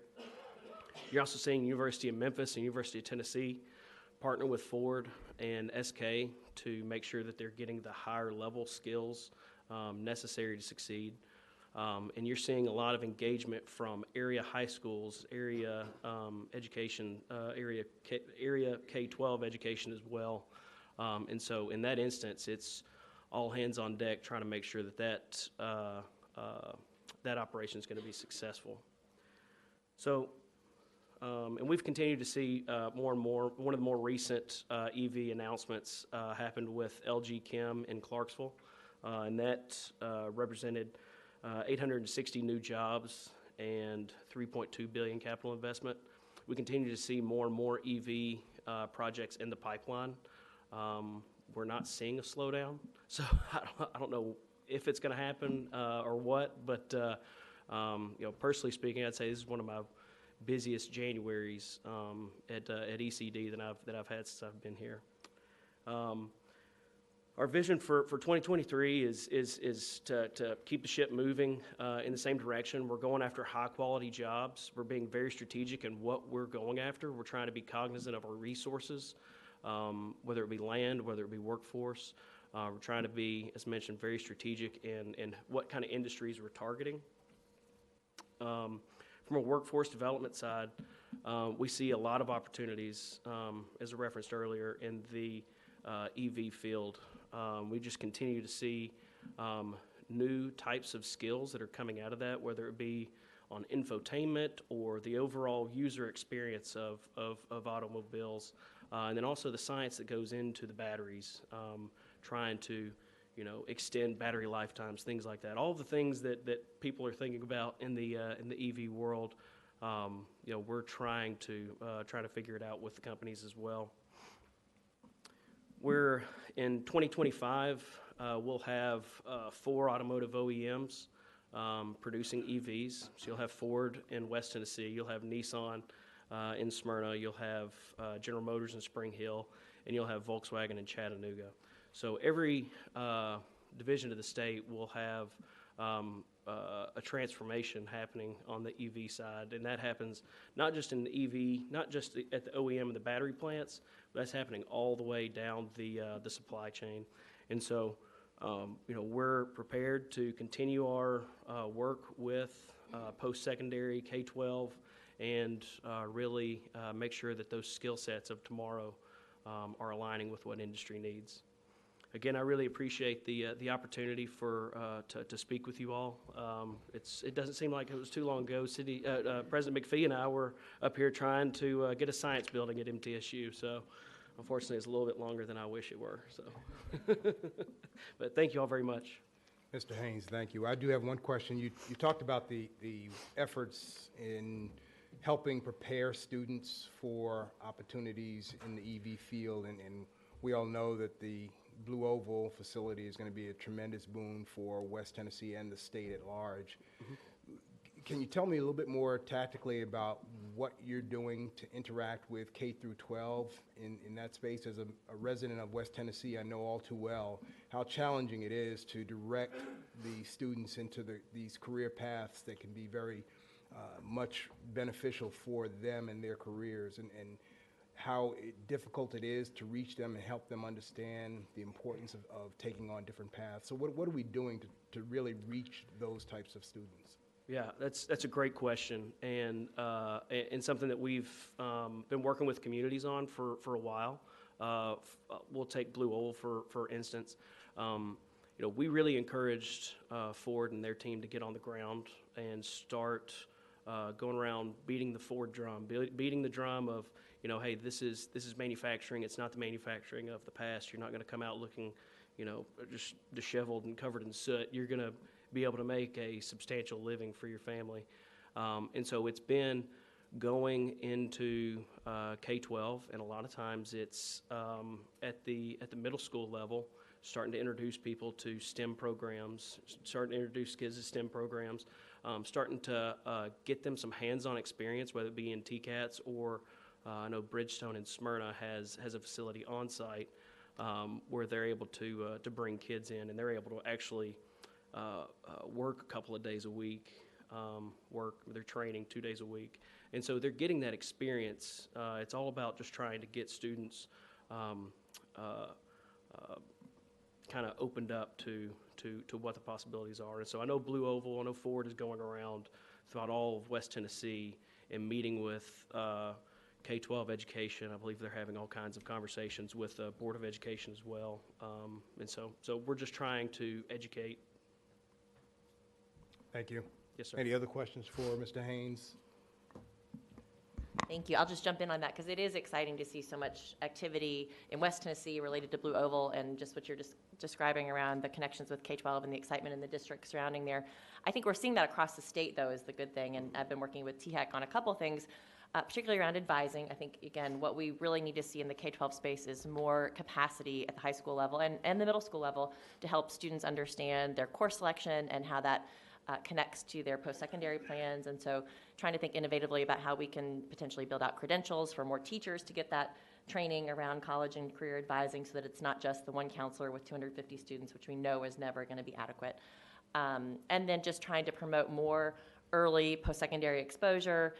You're also seeing University of Memphis and University of Tennessee partner with Ford and SK to make sure that they're getting the higher level skills necessary to succeed. And you're seeing a lot of engagement from area high schools, area education, area K-12 education as well. And so in that instance, it's all hands on deck trying to make sure that that operation is going to be successful. So, and we've continued to see more and more. One of the more recent EV announcements happened with LG Chem in Clarksville, and that represented 860 new jobs and $3.2 billion capital investment. We continue to see more and more EV projects in the pipeline. We're not seeing a slowdown, so I don't know if it's going to happen or what, but personally speaking, I'd say this is one of my busiest Januaries at ECD that I've had since I've been here. Our vision for 2023 is to keep the ship moving in the same direction. We're going after high-quality jobs. We're being very strategic in what we're going after. We're trying to be cognizant of our resources, whether it be land, whether it be workforce. We're trying to be, as mentioned, very strategic in what kind of industries we're targeting. From a workforce development side, we see a lot of opportunities, as I referenced earlier, in the EV field. We just continue to see new types of skills that are coming out of that, whether it be on infotainment or the overall user experience of automobiles, and then also the science that goes into the batteries, trying to extend battery lifetimes, things like that. All the things that people are thinking about in the EV world, we're trying to figure it out with the companies as well. We're in 2025, we'll have 4 automotive OEMs producing EVs. So you'll have Ford in West Tennessee, you'll have Nissan in Smyrna, you'll have General Motors in Spring Hill, and you'll have Volkswagen in Chattanooga. So every division of the state will have a transformation happening on the EV side, and that happens not just in the EV, not just at the OEM and the battery plants, but that's happening all the way down the supply chain. And so, we're prepared to continue our work with post-secondary, K-12, and really make sure that those skill sets of tomorrow are aligning with what industry needs. Again, I really appreciate the opportunity to speak with you all. It doesn't seem like it was too long ago. President McPhee and I were up here trying to get a science building at MTSU. So, unfortunately, it's a little bit longer than I wish it were. So, but thank you all very much. Mr. Haynes, thank you. I do have one question. You talked about the efforts in helping prepare students for opportunities in the EV field, and we all know that the Blue Oval facility is going to be a tremendous boon for West Tennessee and the state at large. Mm-hmm. Can you tell me a little bit more tactically about what you're doing to interact with K through 12 in that space? As a resident of West Tennessee, I know all too well how challenging it is to direct the students into these career paths that can be very much beneficial for them and their careers. And how difficult it is to reach them and help them understand the importance of taking on different paths. So what are we doing to really reach those types of students? Yeah, that's a great question, and something that we've been working with communities on for a while. We'll take Blue Oval for instance. We really encouraged Ford and their team to get on the ground and start going around beating the Ford drum, beating the drum of, hey, this is manufacturing. It's not the manufacturing of the past. You're not going to come out looking, just disheveled and covered in soot. You're going to be able to make a substantial living for your family. And so it's been going into K-12, and a lot of times it's at the middle school level, starting to introduce people to STEM programs, starting to introduce kids to STEM programs, starting to get them some hands-on experience, whether it be in TCATS or I know Bridgestone in Smyrna has a facility on site where they're able to bring kids in, and they're able to actually work a couple of days a week, work their training 2 days a week. And so they're getting that experience. It's all about just trying to get students kind of opened up to what the possibilities are. And so I know Blue Oval, I know Ford is going around throughout all of West Tennessee and meeting with K-12 education. I believe they're having all kinds of conversations with the Board of Education as well. And so we're just trying to educate. Thank you. Yes, sir. Any other questions for Mr. Haynes? Thank you. I'll just jump in on that because it is exciting to see so much activity in West Tennessee related to Blue Oval and just what you're just describing around the connections with K-12 and the excitement in the district surrounding there. I think we're seeing that across the state, though, is the good thing. And I've been working with THEC on a couple things, particularly around advising. I think, again, what we really need to see in the K-12 space is more capacity at the high school level and the middle school level to help students understand their course selection and how that connects to their post-secondary plans. And so trying to think innovatively about how we can potentially build out credentials for more teachers to get that training around college and career advising so that it's not just the one counselor with 250 students, which we know is never going to be adequate. And then just trying to promote more early post-secondary exposure.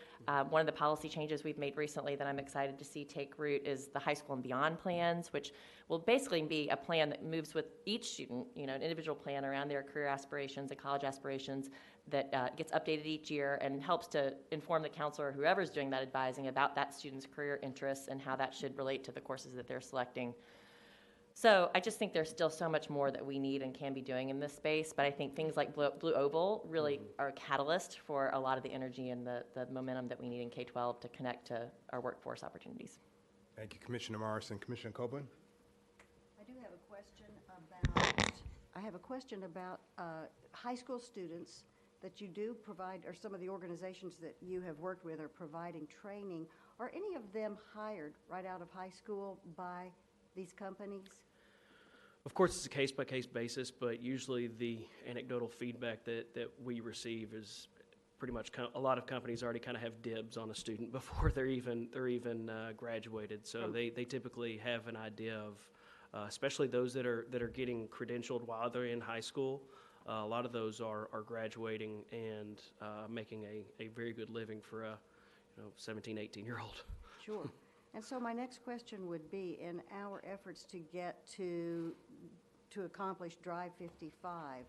One of the policy changes we've made recently that I'm excited to see take root is the high school and beyond plans, which will basically be a plan that moves with each student, an individual plan around their career aspirations and college aspirations that gets updated each year and helps to inform the counselor or whoever's doing that advising about that student's career interests and how that should relate to the courses that they're selecting. So I just think there's still so much more that we need and can be doing in this space, but I think things like Blue Oval really are a catalyst for a lot of the energy and the momentum that we need in K-12 to connect to our workforce opportunities. Thank you, Commissioner Morrison. Commissioner Copeland? I have a question about high school students that you do provide, or some of the organizations that you have worked with are providing training. Are any of them hired right out of high school by these companies? Of course, it's a case-by-case basis, but usually the anecdotal feedback that we receive is pretty much a lot of companies already kind of have dibs on a student before they're even graduated. So they typically have an idea of, especially those that are getting credentialed while they're in high school. A lot of those are graduating and making a very good living for a 17, 18-year-old. Sure. And so my next question would be, in our efforts to get to accomplish Drive 55,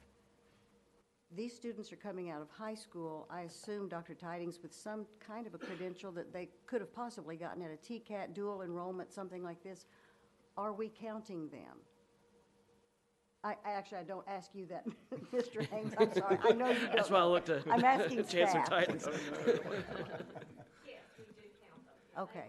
these students are coming out of high school, I assume, Dr. Tidings, with some kind of a credential that they could have possibly gotten at a TCAT, dual enrollment, something like this. Are we counting them? I don't ask you that, Mr. Haynes, I'm sorry. I know you don't. That's why I looked at I'm asking Chancellor staff. Tidings. Yes, we do count them. Okay.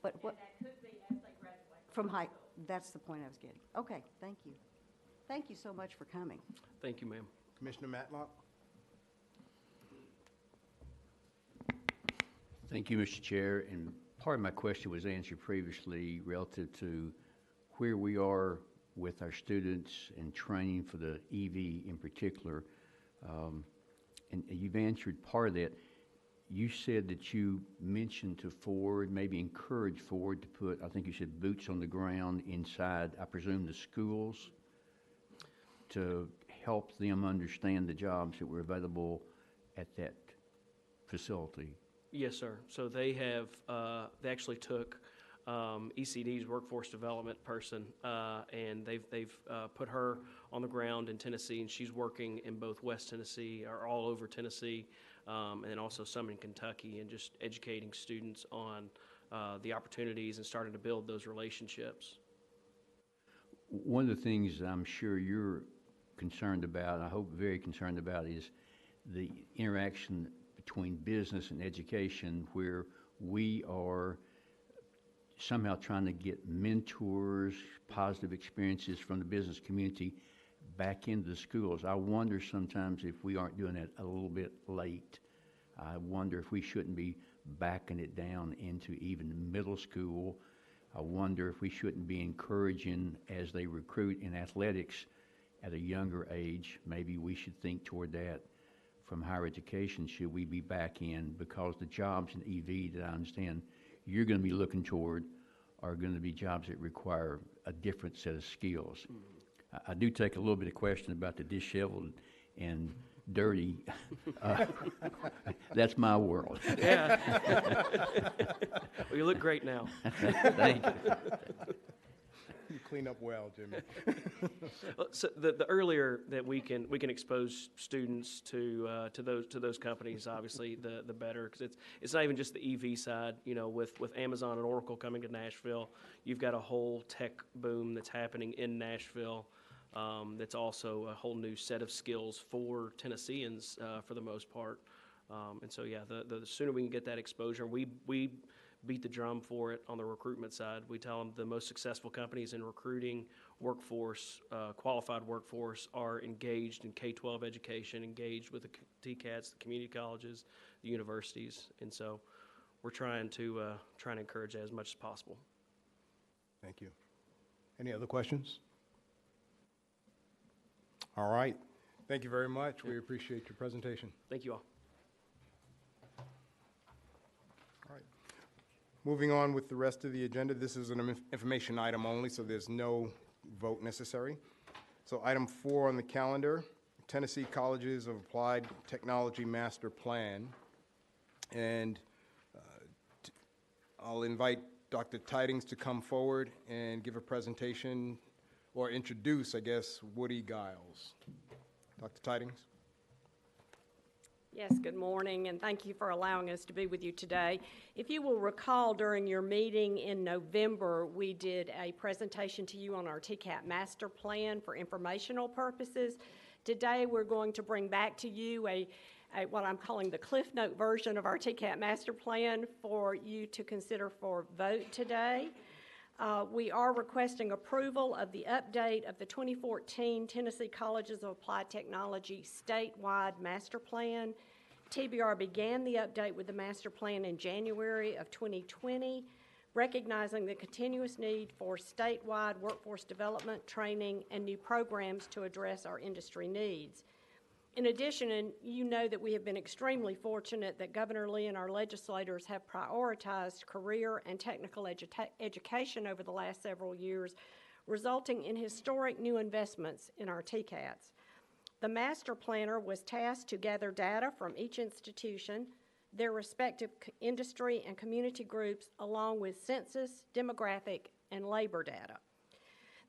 But what? And that could be as they graduate. From high, that's the point I was getting. Okay, thank you. Thank you so much for coming. Thank you, ma'am. Commissioner Matlock? Thank you, Mr. Chair. And part of my question was answered previously relative to where we are with our students and training for the EV in particular. And you've answered part of that. You said that you mentioned to Ford, maybe encourage Ford to put, I think you said, boots on the ground inside, I presume, the schools to help them understand the jobs that were available at that facility. Yes, sir. So they have, they actually took ECD's workforce development person, and they've put her on the ground in Tennessee, and she's working in both West Tennessee, or all over Tennessee, and also some in Kentucky, and just educating students on the opportunities and starting to build those relationships. One of the things I'm sure you're concerned about, I hope very concerned about, is the interaction between business and education, where we are somehow trying to get mentors, positive experiences from the business community back into the schools. I wonder sometimes if we aren't doing that a little bit late. I wonder if we shouldn't be backing it down into even middle school. I wonder if we shouldn't be encouraging, as they recruit in athletics at a younger age, maybe we should think toward that from higher education. Should we be back in? Because the jobs in EV that I understand you're going to be looking toward are going to be jobs that require a different set of skills. I do take a little bit of question about the disheveled and dirty. That's my world. Yeah. Well, you look great now. Thank you. You clean up well, Jimmy. Well, so the earlier that we can expose students to those companies, obviously, the better, because it's not even just the EV side. You know, with Amazon and Oracle coming to Nashville, you've got a whole tech boom that's happening in Nashville. That's also a whole new set of skills for Tennesseans for the most part. And so, yeah, the sooner we can get that exposure, we beat the drum for it on the recruitment side. We tell them the most successful companies in recruiting workforce, qualified workforce, are engaged in K-12 education, engaged with the TCATs, the community colleges, the universities. And so we're trying to encourage that as much as possible. Thank you. Any other questions? All right. Thank you very much. We appreciate your presentation. Thank you all. All right. Moving on with the rest of the agenda, this is an information item only, so there's no vote necessary. So item 4 on the calendar, Tennessee Colleges of Applied Technology Master Plan. And I'll invite Dr. Tidings to come forward and give a presentation, or introduce, I guess, Woody Giles. Dr. Tidings? Yes, good morning, and thank you for allowing us to be with you today. If you will recall, during your meeting in November, we did a presentation to you on our TCAT master plan for informational purposes. Today, we're going to bring back to you what I'm calling the Cliff Note version of our TCAT master plan for you to consider for vote today. We are requesting approval of the update of the 2014 Tennessee Colleges of Applied Technology statewide master plan. TBR began the update with the master plan in January of 2020, recognizing the continuous need for statewide workforce development, training, and new programs to address our industry needs. In addition, and you know that we have been extremely fortunate that Governor Lee and our legislators have prioritized career and technical education over the last several years, resulting in historic new investments in our TCATs. The master planner was tasked to gather data from each institution, their respective industry and community groups, along with census, demographic, and labor data.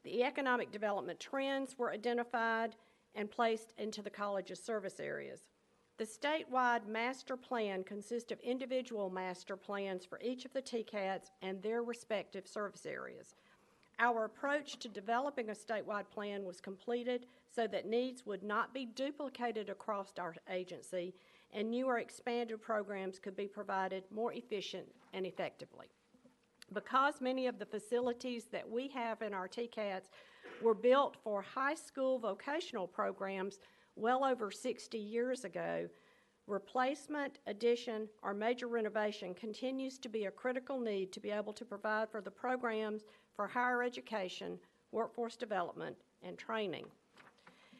The economic development trends were identified and placed into the college's service areas. The statewide master plan consists of individual master plans for each of the TCATs and their respective service areas. Our approach to developing a statewide plan was completed so that needs would not be duplicated across our agency and new or expanded programs could be provided more efficient and effectively. Because many of the facilities that we have in our TCATs were built for high school vocational programs well over 60 years ago, replacement, addition, or major renovation continues to be a critical need to be able to provide for the programs for higher education, workforce development, and training.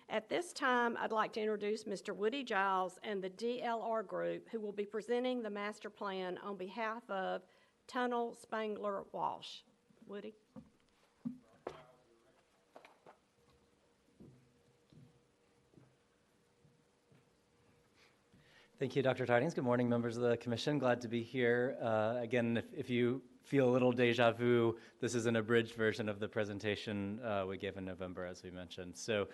At this time, I'd like to introduce Mr. Woody Giles and the DLR group, who will be presenting the master plan on behalf of Tunnel Spangler Walsh. Woody? Thank you, Dr. Tidings. Good morning, members of the commission. Glad to be here. Again, if you feel a little deja vu, this is an abridged version of the presentation we gave in November, as we mentioned. So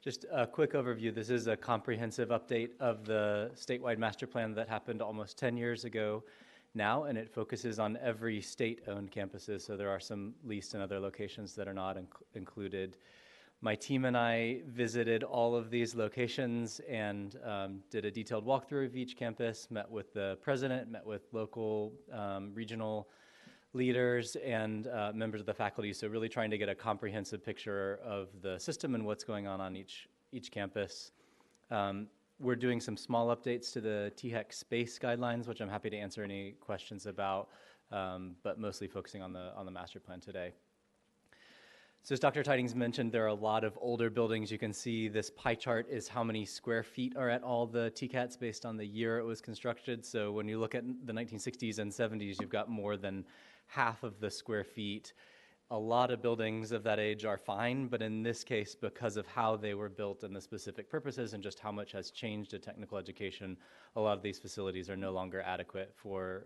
just a quick overview. This is a comprehensive update of the statewide master plan that happened almost 10 years ago now, and it focuses on every state-owned campuses. So there are some leased and other locations that are not included. My team and I visited all of these locations and did a detailed walkthrough of each campus, met with the president, met with local, regional leaders and members of the faculty. So really trying to get a comprehensive picture of the system and what's going on each campus. We're doing some small updates to the THEC space guidelines, which I'm happy to answer any questions about, but mostly focusing on the master plan today. So as Dr. Tidings mentioned, there are a lot of older buildings. You can see this pie chart is how many square feet are at all the TCATs based on the year it was constructed. So when you look at the 1960s and 70s, you've got more than half of the square feet. A lot of buildings of that age are fine, but in this case, because of how they were built and the specific purposes and just how much has changed to technical education, a lot of these facilities are no longer adequate for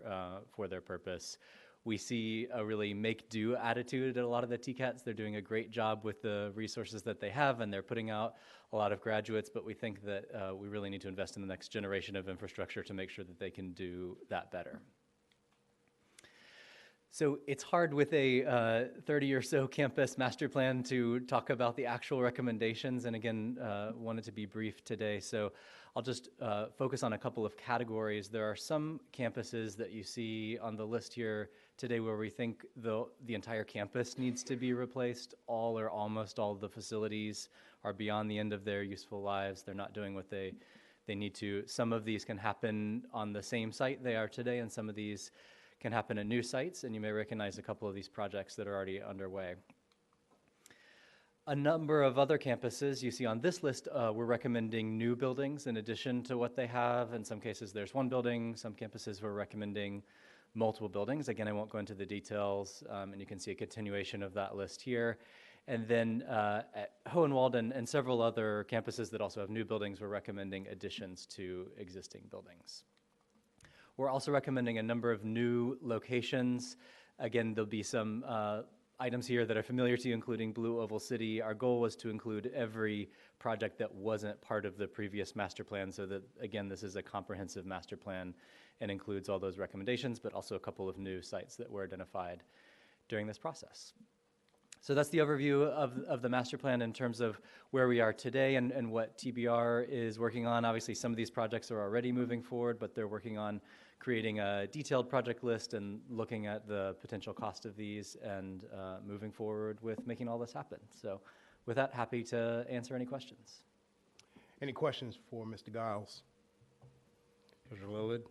their purpose. We see a really make-do attitude at a lot of the TCATs. They're doing a great job with the resources that they have, and they're putting out a lot of graduates, but we think that we really need to invest in the next generation of infrastructure to make sure that they can do that better. So it's hard with a 30 or so campus master plan to talk about the actual recommendations, and again, wanted to be brief today. So I'll just focus on a couple of categories. There are some campuses that you see on the list here today where we think the entire campus needs to be replaced. All or almost all of the facilities are beyond the end of their useful lives. They're not doing what they need to. Some of these can happen on the same site they are today, and some of these can happen at new sites, and you may recognize a couple of these projects that are already underway. A number of other campuses you see on this list, we're recommending new buildings in addition to what they have. In some cases, there's one building. Some campuses we're recommending multiple buildings. Again, I won't go into the details, and you can see a continuation of that list here. And then at Hohenwald and several other campuses that also have new buildings, we're recommending additions to existing buildings. We're also recommending a number of new locations. Again, there'll be some items here that are familiar to you, including Blue Oval City. Our goal was to include every project that wasn't part of the previous master plan, so that, again, this is a comprehensive master plan and includes all those recommendations, but also a couple of new sites that were identified during this process. So that's the overview of the master plan in terms of where we are today and what TBR is working on. Obviously, some of these projects are already moving forward, but they're working on creating a detailed project list and looking at the potential cost of these and moving forward with making all this happen. So with that, happy to answer any questions. Any questions for Mr. Giles? Mr. Lillard?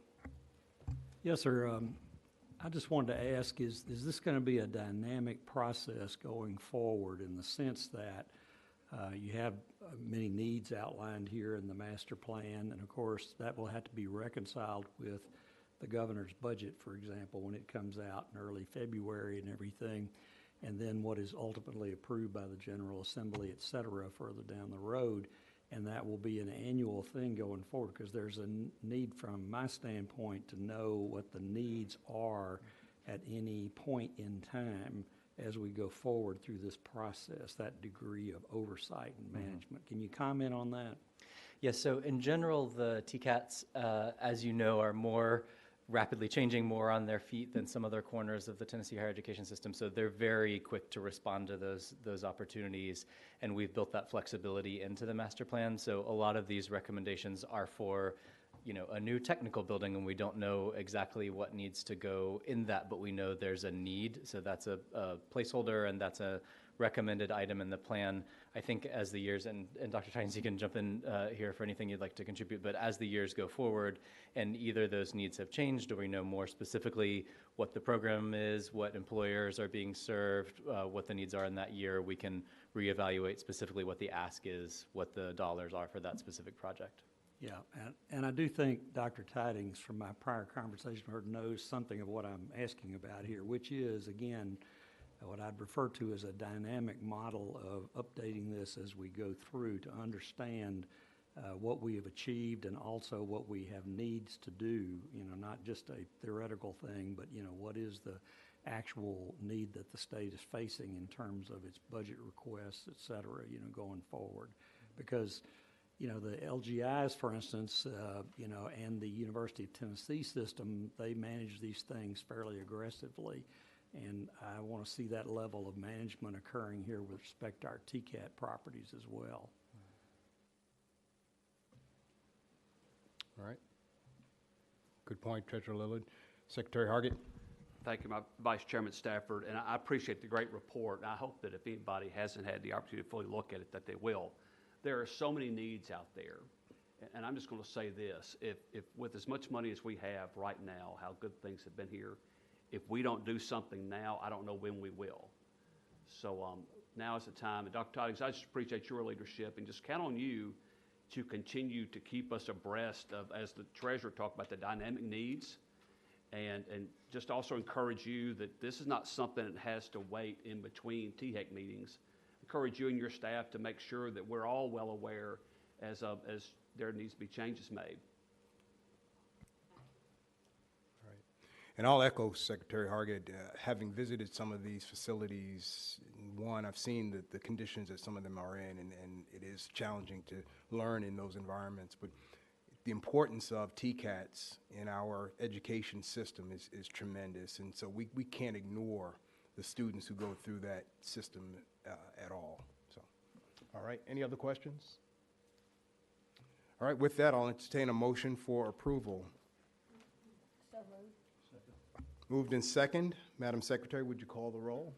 Yes, sir. I just wanted to ask, is this going to be a dynamic process going forward in the sense that you have many needs outlined here in the master plan, and of course that will have to be reconciled with the governor's budget, for example, when it comes out in early February and everything, and then what is ultimately approved by the General Assembly, et cetera, further down the road. And that will be an annual thing going forward, because there's a need from my standpoint to know what the needs are at any point in time as we go forward through this process, that degree of oversight and management. Can you comment on that? Yes, so in general, the TCATs, as you know, are more rapidly changing, more on their feet than some other corners of the Tennessee higher education system. So they're very quick to respond to those opportunities, and we've built that flexibility into the master plan. So a lot of these recommendations are for, a new technical building, and we don't know exactly what needs to go in that, but we know there's a need. So that's a placeholder, and that's a recommended item in the plan. I think as the years, and Dr. Tynes, you can jump in here for anything you'd like to contribute, but as the years go forward and either those needs have changed or we know more specifically what the program is, what employers are being served, what the needs are in that year, we can reevaluate specifically what the ask is, what the dollars are for that specific project. Yeah, and I do think Dr. Tidings, from my prior conversation, knows something of what I'm asking about here, which is, again, what I'd refer to as a dynamic model of updating this as we go through to understand what we have achieved and also what we have needs to do, not just a theoretical thing, but, what is the actual need that the state is facing in terms of its budget requests, et cetera, going forward. Because, the LGIs, for instance, and the University of Tennessee system, they manage these things fairly aggressively. And I want to see that level of management occurring here with respect to our TCAT properties as well. All right. Good point, Treasurer Lillard. Secretary Hargett. Thank you, my Vice Chairman Stafford, and I appreciate the great report. I hope that if anybody hasn't had the opportunity to fully look at it, that they will. There are so many needs out there, and I'm just going to say this. If with as much money as we have right now, how good things have been here, if we don't do something now, I don't know when we will. So now is the time. And Dr. Toddings, I just appreciate your leadership and just count on you to continue to keep us abreast of, as the treasurer talked about, the dynamic needs, and just also encourage you that this is not something that has to wait in between THEC meetings. Encourage you and your staff to make sure that we're all well aware as there needs to be changes made. And I'll echo Secretary Hargett, having visited some of these facilities. One, I've seen the conditions that some of them are in, and it is challenging to learn in those environments. But the importance of TCATs in our education system is tremendous, and so we can't ignore the students who go through that system at all. So, all right, any other questions? All right, with that, I'll entertain a motion for approval. So moved. Moved in second. Madam Secretary, would you call the roll?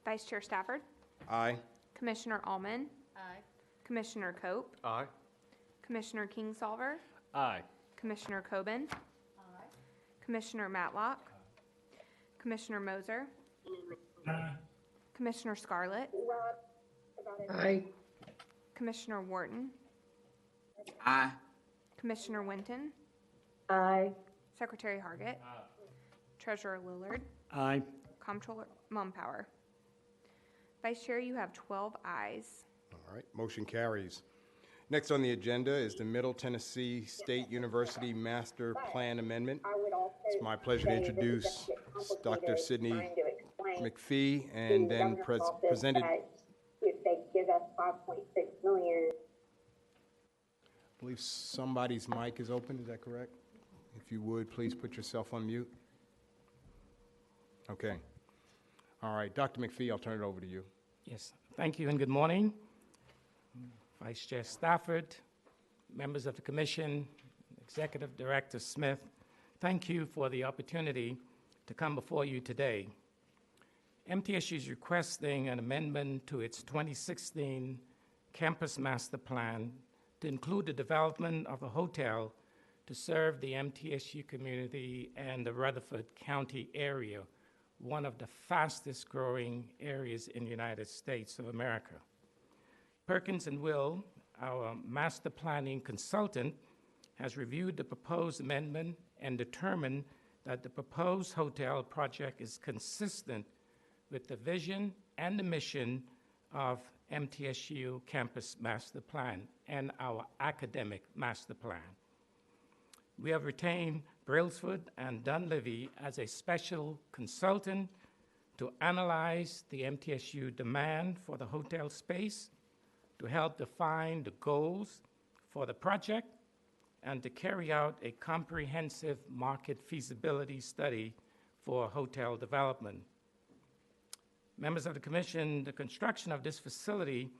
Vice Chair Stafford, Aye. Commissioner Allman, Aye. Commissioner Cope, Aye. Commissioner Kingsolver, Aye. Commissioner Coben, Commissioner Matlock, Commissioner Moser, Commissioner Scarlett, Aye. Commissioner Wharton, Aye. Commissioner Winton, Aye. Secretary Hargett, Treasurer Lillard, Aye. Comptroller Mumpower. Vice Chair, you have 12 ayes. All right, motion carries. Next on the agenda is the Middle Tennessee State University Master Plan Amendment. It's my pleasure to introduce Dr. Sidney McPhee and then presented. If they give us 5.6 million. I believe somebody's mic is open, is that correct? If you would, please put yourself on mute. Okay. All right, Dr. McPhee, I'll turn it over to you. Yes, thank you and good morning. Vice Chair Stafford, members of the Commission, Executive Director Smith, thank you for the opportunity to come before you today. MTSU is requesting an amendment to its 2016 Campus Master Plan to include the development of a hotel to serve the MTSU community and the Rutherford County area, one of the fastest growing areas in the United States of America. Perkins and Will, our master planning consultant, has reviewed the proposed amendment and determined that the proposed hotel project is consistent with the vision and the mission of MTSU Campus Master Plan and our academic master plan. We have retained Brailsford and Dunleavy as a special consultant to analyze the MTSU demand for the hotel space, to help define the goals for the project, and to carry out a comprehensive market feasibility study for hotel development. Members of the Commission, the construction of this facility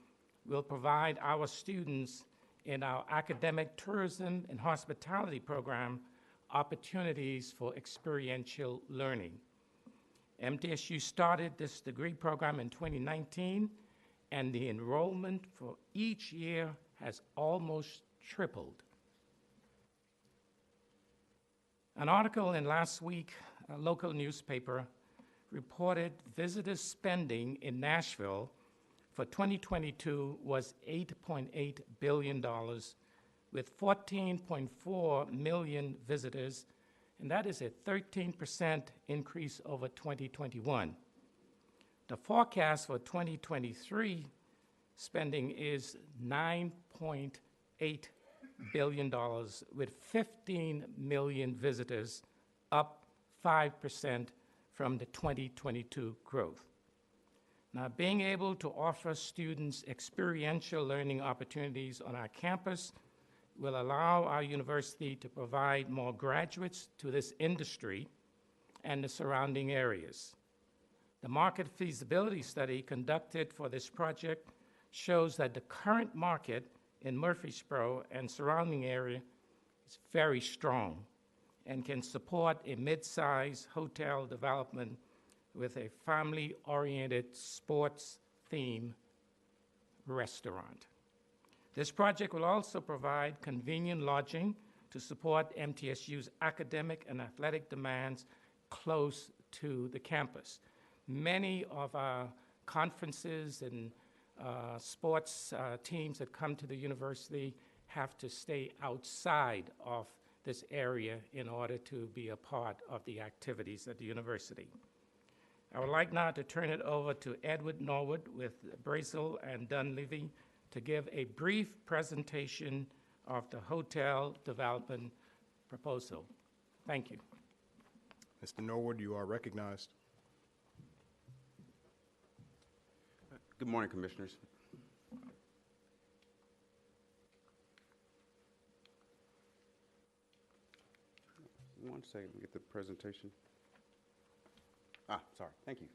will provide our students in our academic tourism and hospitality program opportunities for experiential learning. MTSU started this degree program in 2019, and the enrollment for each year has almost tripled. An article in last week's local newspaper reported visitor spending in Nashville for 2022 was $8.8 billion, with 14.4 million visitors, and that is a 13% increase over 2021. The forecast for 2023 spending is $9.8 billion, with 15 million visitors, up 5% from the 2022 growth. Now, being able to offer students experiential learning opportunities on our campus will allow our university to provide more graduates to this industry and the surrounding areas. The market feasibility study conducted for this project shows that the current market in Murfreesboro and surrounding area is very strong and can support a mid-size hotel development with a family-oriented sports-themed restaurant. This project will also provide convenient lodging to support MTSU's academic and athletic demands close to the campus. Many of our conferences and sports teams that come to the university have to stay outside of this area in order to be a part of the activities at the university. I would like now to turn it over to Edward Norwood with Brazel and Dunleavy to give a brief presentation of the hotel development proposal. Thank you. Mr. Norwood, you are recognized. Good morning, Commissioners. One second, let me get the presentation. Sorry, thank you.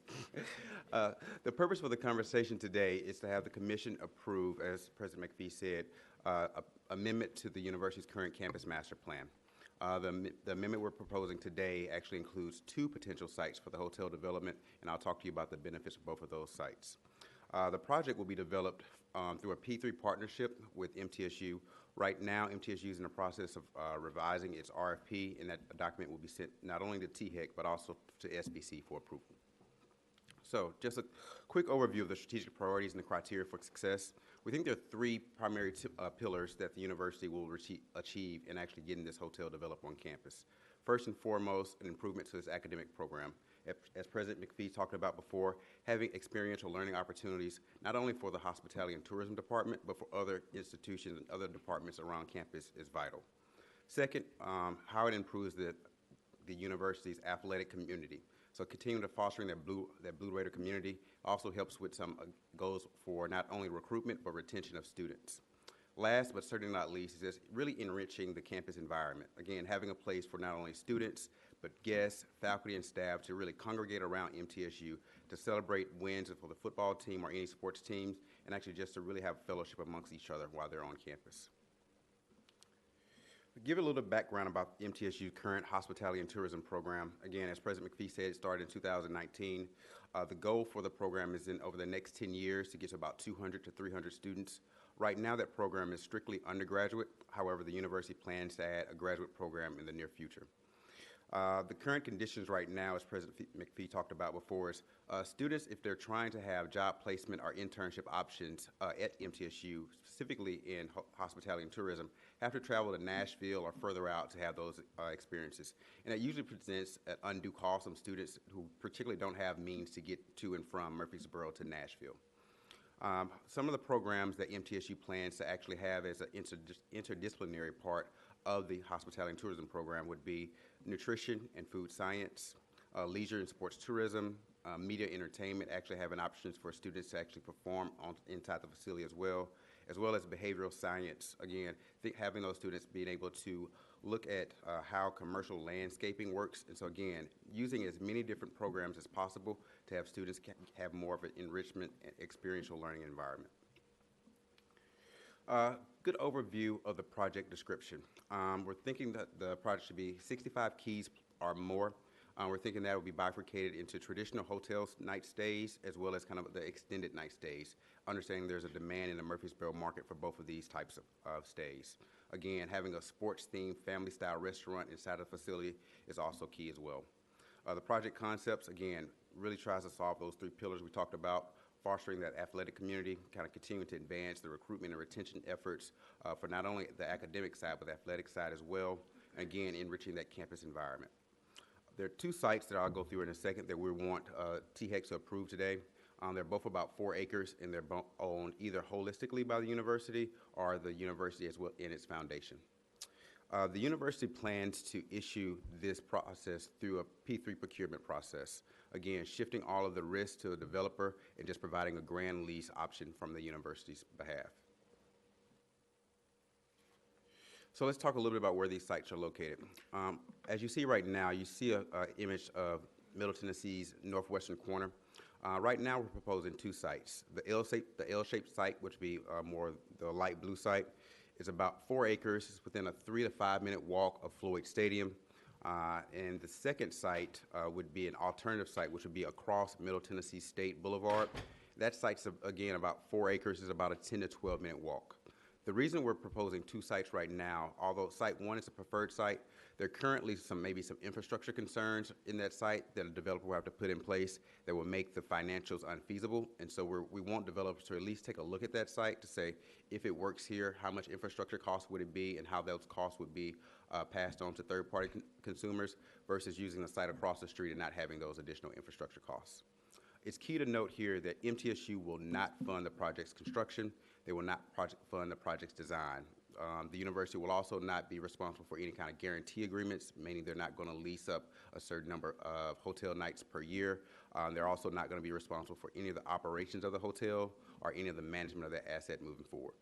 The purpose for the conversation today is to have the Commission approve, as President McPhee said, amendment to the university's current campus master plan. The amendment we're proposing today actually includes 2 potential sites for the hotel development, and I'll talk to you about the benefits of both of those sites. The project will be developed through a P3 partnership with MTSU. Right now, MTSU is in the process of revising its RFP, and that document will be sent not only to THEC, but also to SBC for approval. So just a quick overview of the strategic priorities and the criteria for success. We think there are 3 primary pillars that the university will achieve in actually getting this hotel developed on campus. First and foremost, an improvement to this academic program. As President McPhee talked about before, having experiential learning opportunities, not only for the Hospitality and Tourism Department, but for other institutions and other departments around campus is vital. Second, how it improves the university's athletic community. So continuing to fostering that Blue Raider community also helps with some goals for not only recruitment, but retention of students. Last, but certainly not least, is just really enriching the campus environment. Again, having a place for not only students, but guests, faculty, and staff to really congregate around MTSU to celebrate wins for the football team or any sports teams, and actually just to really have fellowship amongst each other while they're on campus. To give a little background about MTSU's current hospitality and tourism program, again, as President McPhee said, it started in 2019. The goal for the program is over the next 10 years to get to about 200 to 300 students. Right now, that program is strictly undergraduate. However, the university plans to add a graduate program in the near future. The current conditions right now, as President McPhee talked about before, is students, if they're trying to have job placement or internship options at MTSU, specifically in hospitality and tourism, have to travel to Nashville or further out to have those experiences. And it usually presents an undue cost on students who particularly don't have means to get to and from Murfreesboro to Nashville. Some of the programs that MTSU plans to actually have as an interdisciplinary part of the hospitality and tourism program would be nutrition and food science, leisure and sports tourism, media entertainment, actually having options for students to actually perform inside the facility as well as behavioral science. Again, having those students being able to look at how commercial landscaping works. And so again, using as many different programs as possible to have students have more of an enrichment and experiential learning environment. Good overview of the project description. We're thinking that the project should be 65 keys or more. We're thinking that will be bifurcated into traditional hotel night stays as well as kind of the extended night stays, understanding there's a demand in the Murfreesboro market for both of these types of stays. Again, having a sports-themed, family-style restaurant inside the facility is also key as well. The project concepts, again, really tries to solve those 3 pillars we talked about, fostering that athletic community, kind of continuing to advance the recruitment and retention efforts for not only the academic side, but the athletic side as well, and again, enriching that campus environment. There are 2 sites that I'll go through in a second that we want THEC to approve today. They're both about 4 acres, and they're owned either holistically by the university or the university as well in its foundation. The university plans to issue this process through a P3 procurement process. Again, shifting all of the risk to the developer and just providing a grand lease option from the university's behalf. So let's talk a little bit about where these sites are located. As you see right now, you see an image of Middle Tennessee's northwestern corner. Right now, we're proposing 2 sites. The L-shaped site, which would be more the light blue site, is about 4 acres. It's within a 3 to 5 minute walk of Floyd Stadium. And the second site would be an alternative site, which would be across Middle Tennessee State Boulevard. That site's, again, about 4 acres, is about a 10 to 12 minute walk. The reason we're proposing 2 sites right now, although site 1 is a preferred site, there are currently maybe some infrastructure concerns in that site that a developer will have to put in place that will make the financials unfeasible. And so we want developers to at least take a look at that site to say, if it works here, how much infrastructure costs would it be and how those costs would be passed on to third-party consumers versus using the site across the street and not having those additional infrastructure costs. It's key to note here that MTSU will not fund the project's construction. They will not fund the project's design. The university will also not be responsible for any kind of guarantee agreements, meaning they're not going to lease up a certain number of hotel nights per year. They're also not going to be responsible for any of the operations of the hotel or any of the management of that asset moving forward.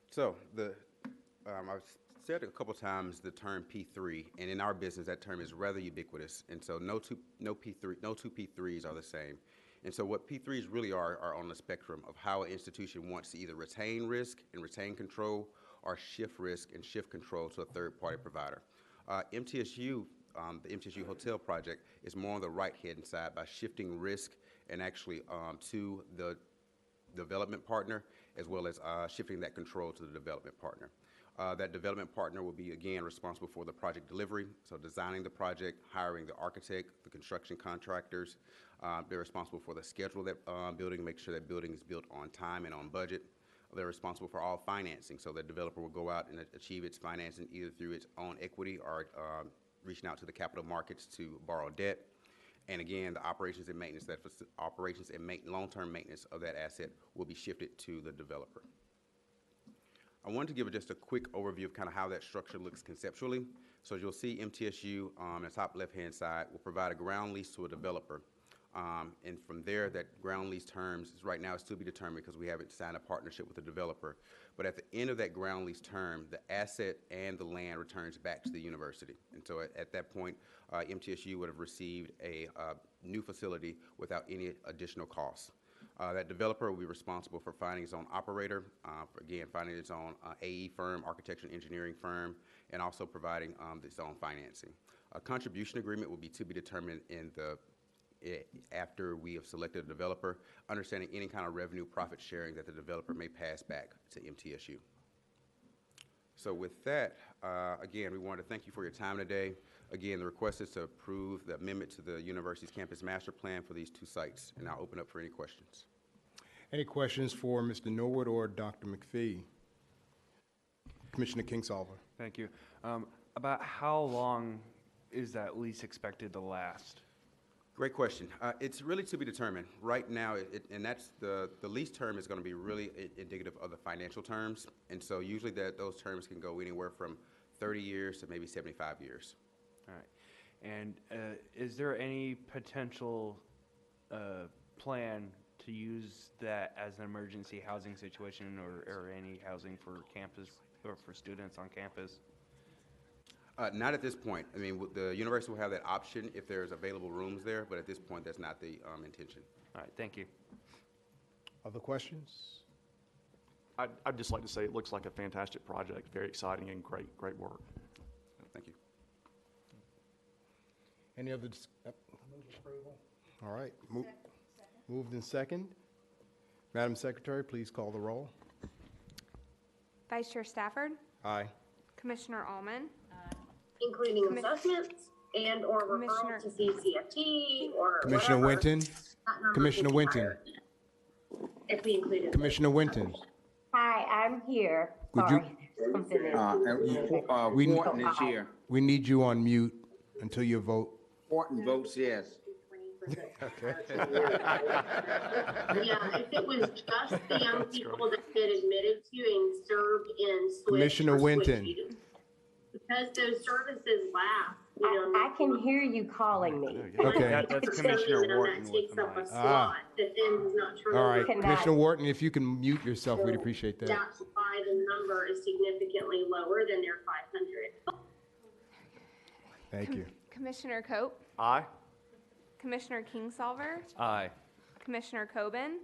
So I've said a couple times the term P3, and in our business that term is rather ubiquitous, and so no two P3s are the same. And so what P3s really are on the spectrum of how an institution wants to either retain risk and retain control or shift risk and shift control to a third-party provider. MTSU, the MTSU Hotel project, is more on the right-hand side by shifting risk and actually to the development partner, as well as shifting that control to the development partner. That development partner will be, again, responsible for the project delivery, so designing the project, hiring the architect, the construction contractors. They're responsible for the schedule of that building, make sure that building is built on time and on budget. They're responsible for all financing, so the developer will go out and achieve its financing either through its own equity or reaching out to the capital markets to borrow debt. And again, the operations and maintenance, long-term maintenance of that asset will be shifted to the developer. I wanted to give just a quick overview of kind of how that structure looks conceptually. So as you'll see, MTSU on the top left-hand side will provide a ground lease to a developer. And from there, that ground lease terms is right now is to be determined because we haven't signed a partnership with the developer. But at the end of that ground lease term, the asset and the land returns back to the university. And so at that point, MTSU would have received a new facility without any additional costs. That developer will be responsible for finding its own operator, finding its own AE firm, architecture and engineering firm, and also providing its own financing. A contribution agreement will be to be determined after we have selected a developer, understanding any kind of revenue profit sharing that the developer may pass back to MTSU. So with that, again, we want to thank you for your time today. Again, the request is to approve the amendment to the university's campus master plan for these 2 sites, and I'll open up for any questions. Any questions for Mr. Norwood or Dr. McPhee? Commissioner Kingsolver. Thank you. About how long is that lease expected to last? Great question. It's really to be determined. Right now, and that's the lease term is going to be really indicative of the financial terms, and so usually those terms can go anywhere from 30 years to maybe 75 years. All right. And is there any potential plan to use that as an emergency housing situation or any housing for campus or for students on campus? Not at this point. I mean, the university will have that option if there's available rooms there, but at this point, that's not the intention. All right, thank you. Other questions? I'd just like to say it looks like a fantastic project, very exciting and great work. Thank you. Any other All right. Moved in second. Madam Secretary, please call the roll. Vice Chair Stafford, Aye. Commissioner Allman, including assessments and or referral to CCFT or Commissioner whatever. Winton. Commissioner Winton. If we included Commissioner Winton. Hi, I'm here. Would Sorry. Wharton is here. We need you on mute until you vote. Wharton votes yes. Okay. Yeah, if it was just the young people that get admitted to and served in switch Commissioner or switch Winton. youth. Because those services last, I can hear you calling me. Okay. That's Commissioner Wharton That with takes the up a mic. slot that then does not turn All over. right, Commissioner Wharton, if you can mute yourself, we'd appreciate that. That's why the number is significantly lower than their 500. Thank you. Commissioner Cope, Aye. Commissioner Kingsolver, Aye. Commissioner Coben,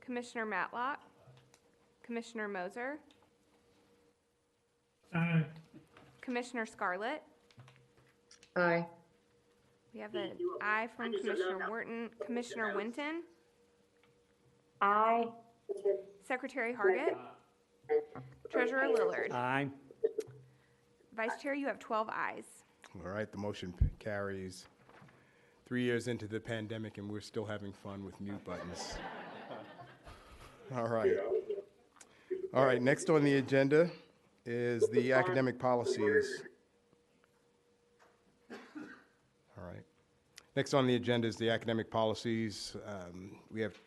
Commissioner Matlock, Commissioner Moser, Commissioner Scarlett. Aye. We have an aye from Commissioner Wharton. Commissioner Winton, Aye. Secretary Hargett, Treasurer Lillard. Aye. Vice Chair, you have 12 ayes. All right, the motion carries. 3 years into the pandemic, and we're still having fun with mute buttons. All right. All right, next on the agenda is the academic policies. All right. Next on the agenda is the academic policies. We have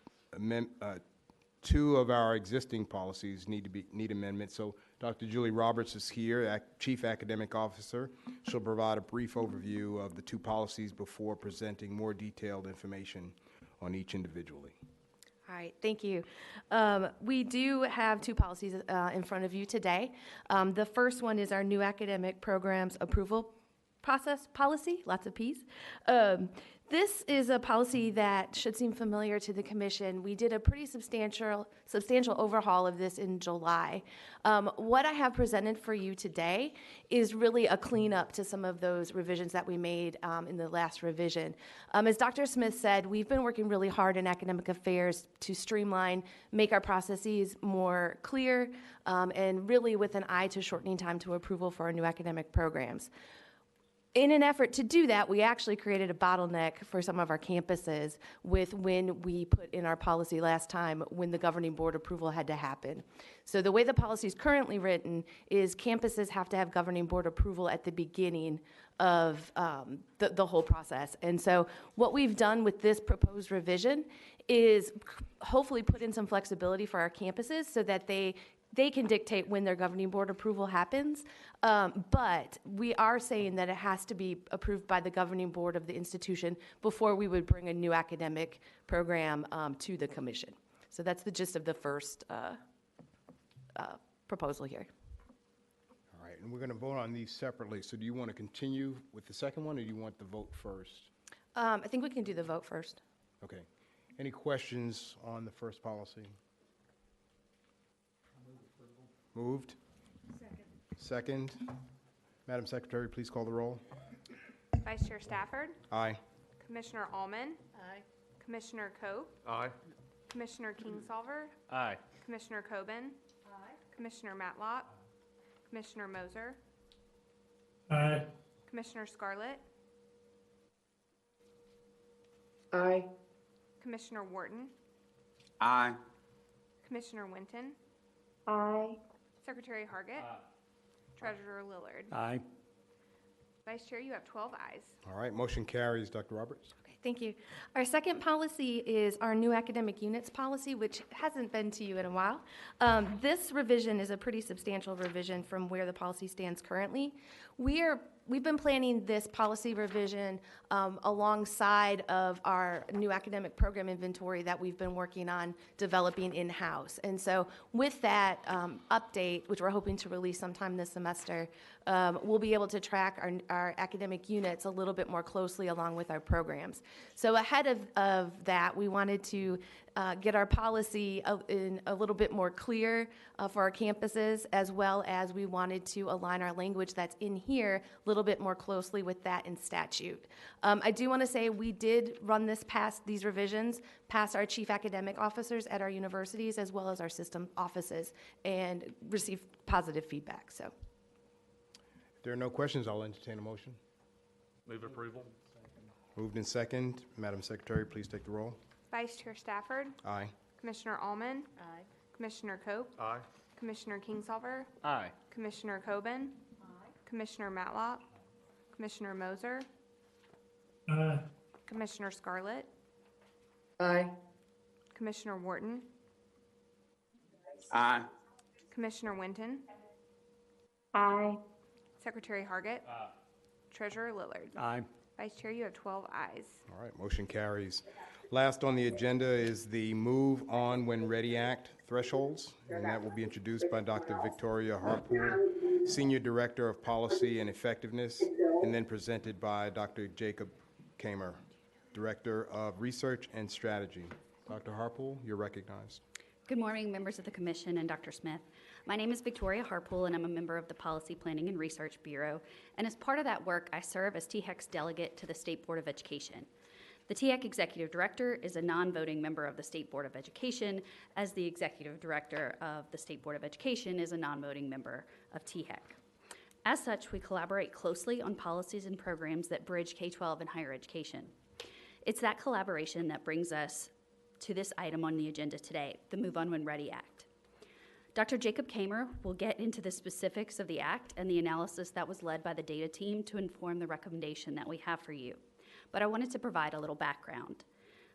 two of our existing policies need amendment. So Dr. Julie Roberts is here, Chief Academic Officer. She'll provide a brief overview of the two policies before presenting more detailed information on each individually. All right, thank you. We do have two policies in front of you today. The first one is our new academic programs approval process policy, lots of P's. This is a policy that should seem familiar to the Commission. We did a pretty substantial overhaul of this in July. What I have presented for you today is really a cleanup to some of those revisions that we made in the last revision. As Dr. Smith said, we've been working really hard in academic affairs to streamline, make our processes more clear, and really with an eye to shortening time to approval for our new academic programs. In an effort to do that, we actually created a bottleneck for some of our campuses with when we put in our policy last time when the governing board approval had to happen. So the way the policy is currently written is campuses have to have governing board approval at the beginning of the whole process. And so what we've done with this proposed revision is hopefully put in some flexibility for our campuses so that they can dictate when their governing board approval happens, but we are saying that it has to be approved by the governing board of the institution before we would bring a new academic program to the Commission. So that's the gist of the first proposal here. All right, and we're going to vote on these separately. So do you want to continue with the second one, or do you want the vote first? I think we can do the vote first. Okay. Any questions on the first policy? Moved. Second. Madam Secretary, please call the roll. Vice Chair Stafford, Aye. Commissioner Allman, Commissioner Cope, Aye. Commissioner Kingsolver, Aye. Commissioner Coben, Commissioner Matlock, Commissioner Moser, Commissioner Scarlett, Aye. Commissioner Wharton, Aye. Commissioner Winton, Aye. Secretary Hargett, Treasurer Lillard. Aye. Vice Chair, you have 12 ayes. All right, motion carries. Dr. Roberts? Okay, thank you. Our second policy is our new academic units policy, which hasn't been to you in a while. This revision is a pretty substantial revision from where the policy stands currently. We've been planning this policy revision alongside of our new academic program inventory that we've been working on developing in-house. And so with that update, which we're hoping to release sometime this semester, we'll be able to track our academic units a little bit more closely along with our programs. So ahead of that, we wanted to get our policy in a little bit more clear for our campuses, as well as we wanted to align our language that's in here a little bit more closely with that in statute. I do want to say we did run these revisions past our chief academic officers at our universities, as well as our system offices, and received positive feedback. So, If there are no questions, I'll entertain a motion. Move approval. Moved in second. Madam Secretary, please take the roll. Vice Chair Stafford, Aye. Commissioner Allman, Commissioner Cope, Aye. Commissioner Kingsolver, Aye. Commissioner Coben, Commissioner Matlock, Commissioner Moser, Commissioner Scarlett, Aye. Commissioner Wharton, Aye. Commissioner Winton, Aye. Secretary Hargett, Treasurer Lillard. Aye. Vice Chair, you have 12 ayes. All right, motion carries. Last on the agenda is the Move On When Ready Act thresholds, and that will be introduced by Dr. Victoria Harpool, Senior Director of Policy and Effectiveness, and then presented by Dr. Jacob Kamer, Director of Research and Strategy. Dr. Harpool, you're recognized. Good morning, members of the Commission and Dr. Smith. My name is Victoria Harpool, and I'm a member of the Policy Planning and Research Bureau. And as part of that work, I serve as THEC's delegate to the State Board of Education. The THEC Executive Director is a non-voting member of the State Board of Education, as the Executive Director of the State Board of Education is a non-voting member of THEC. As such, we collaborate closely on policies and programs that bridge K-12 and higher education. It's that collaboration that brings us to this item on the agenda today, the Move On When Ready Act. Dr. Jacob Kamer will get into the specifics of the act and the analysis that was led by the data team to inform the recommendation that we have for you. But I wanted to provide a little background.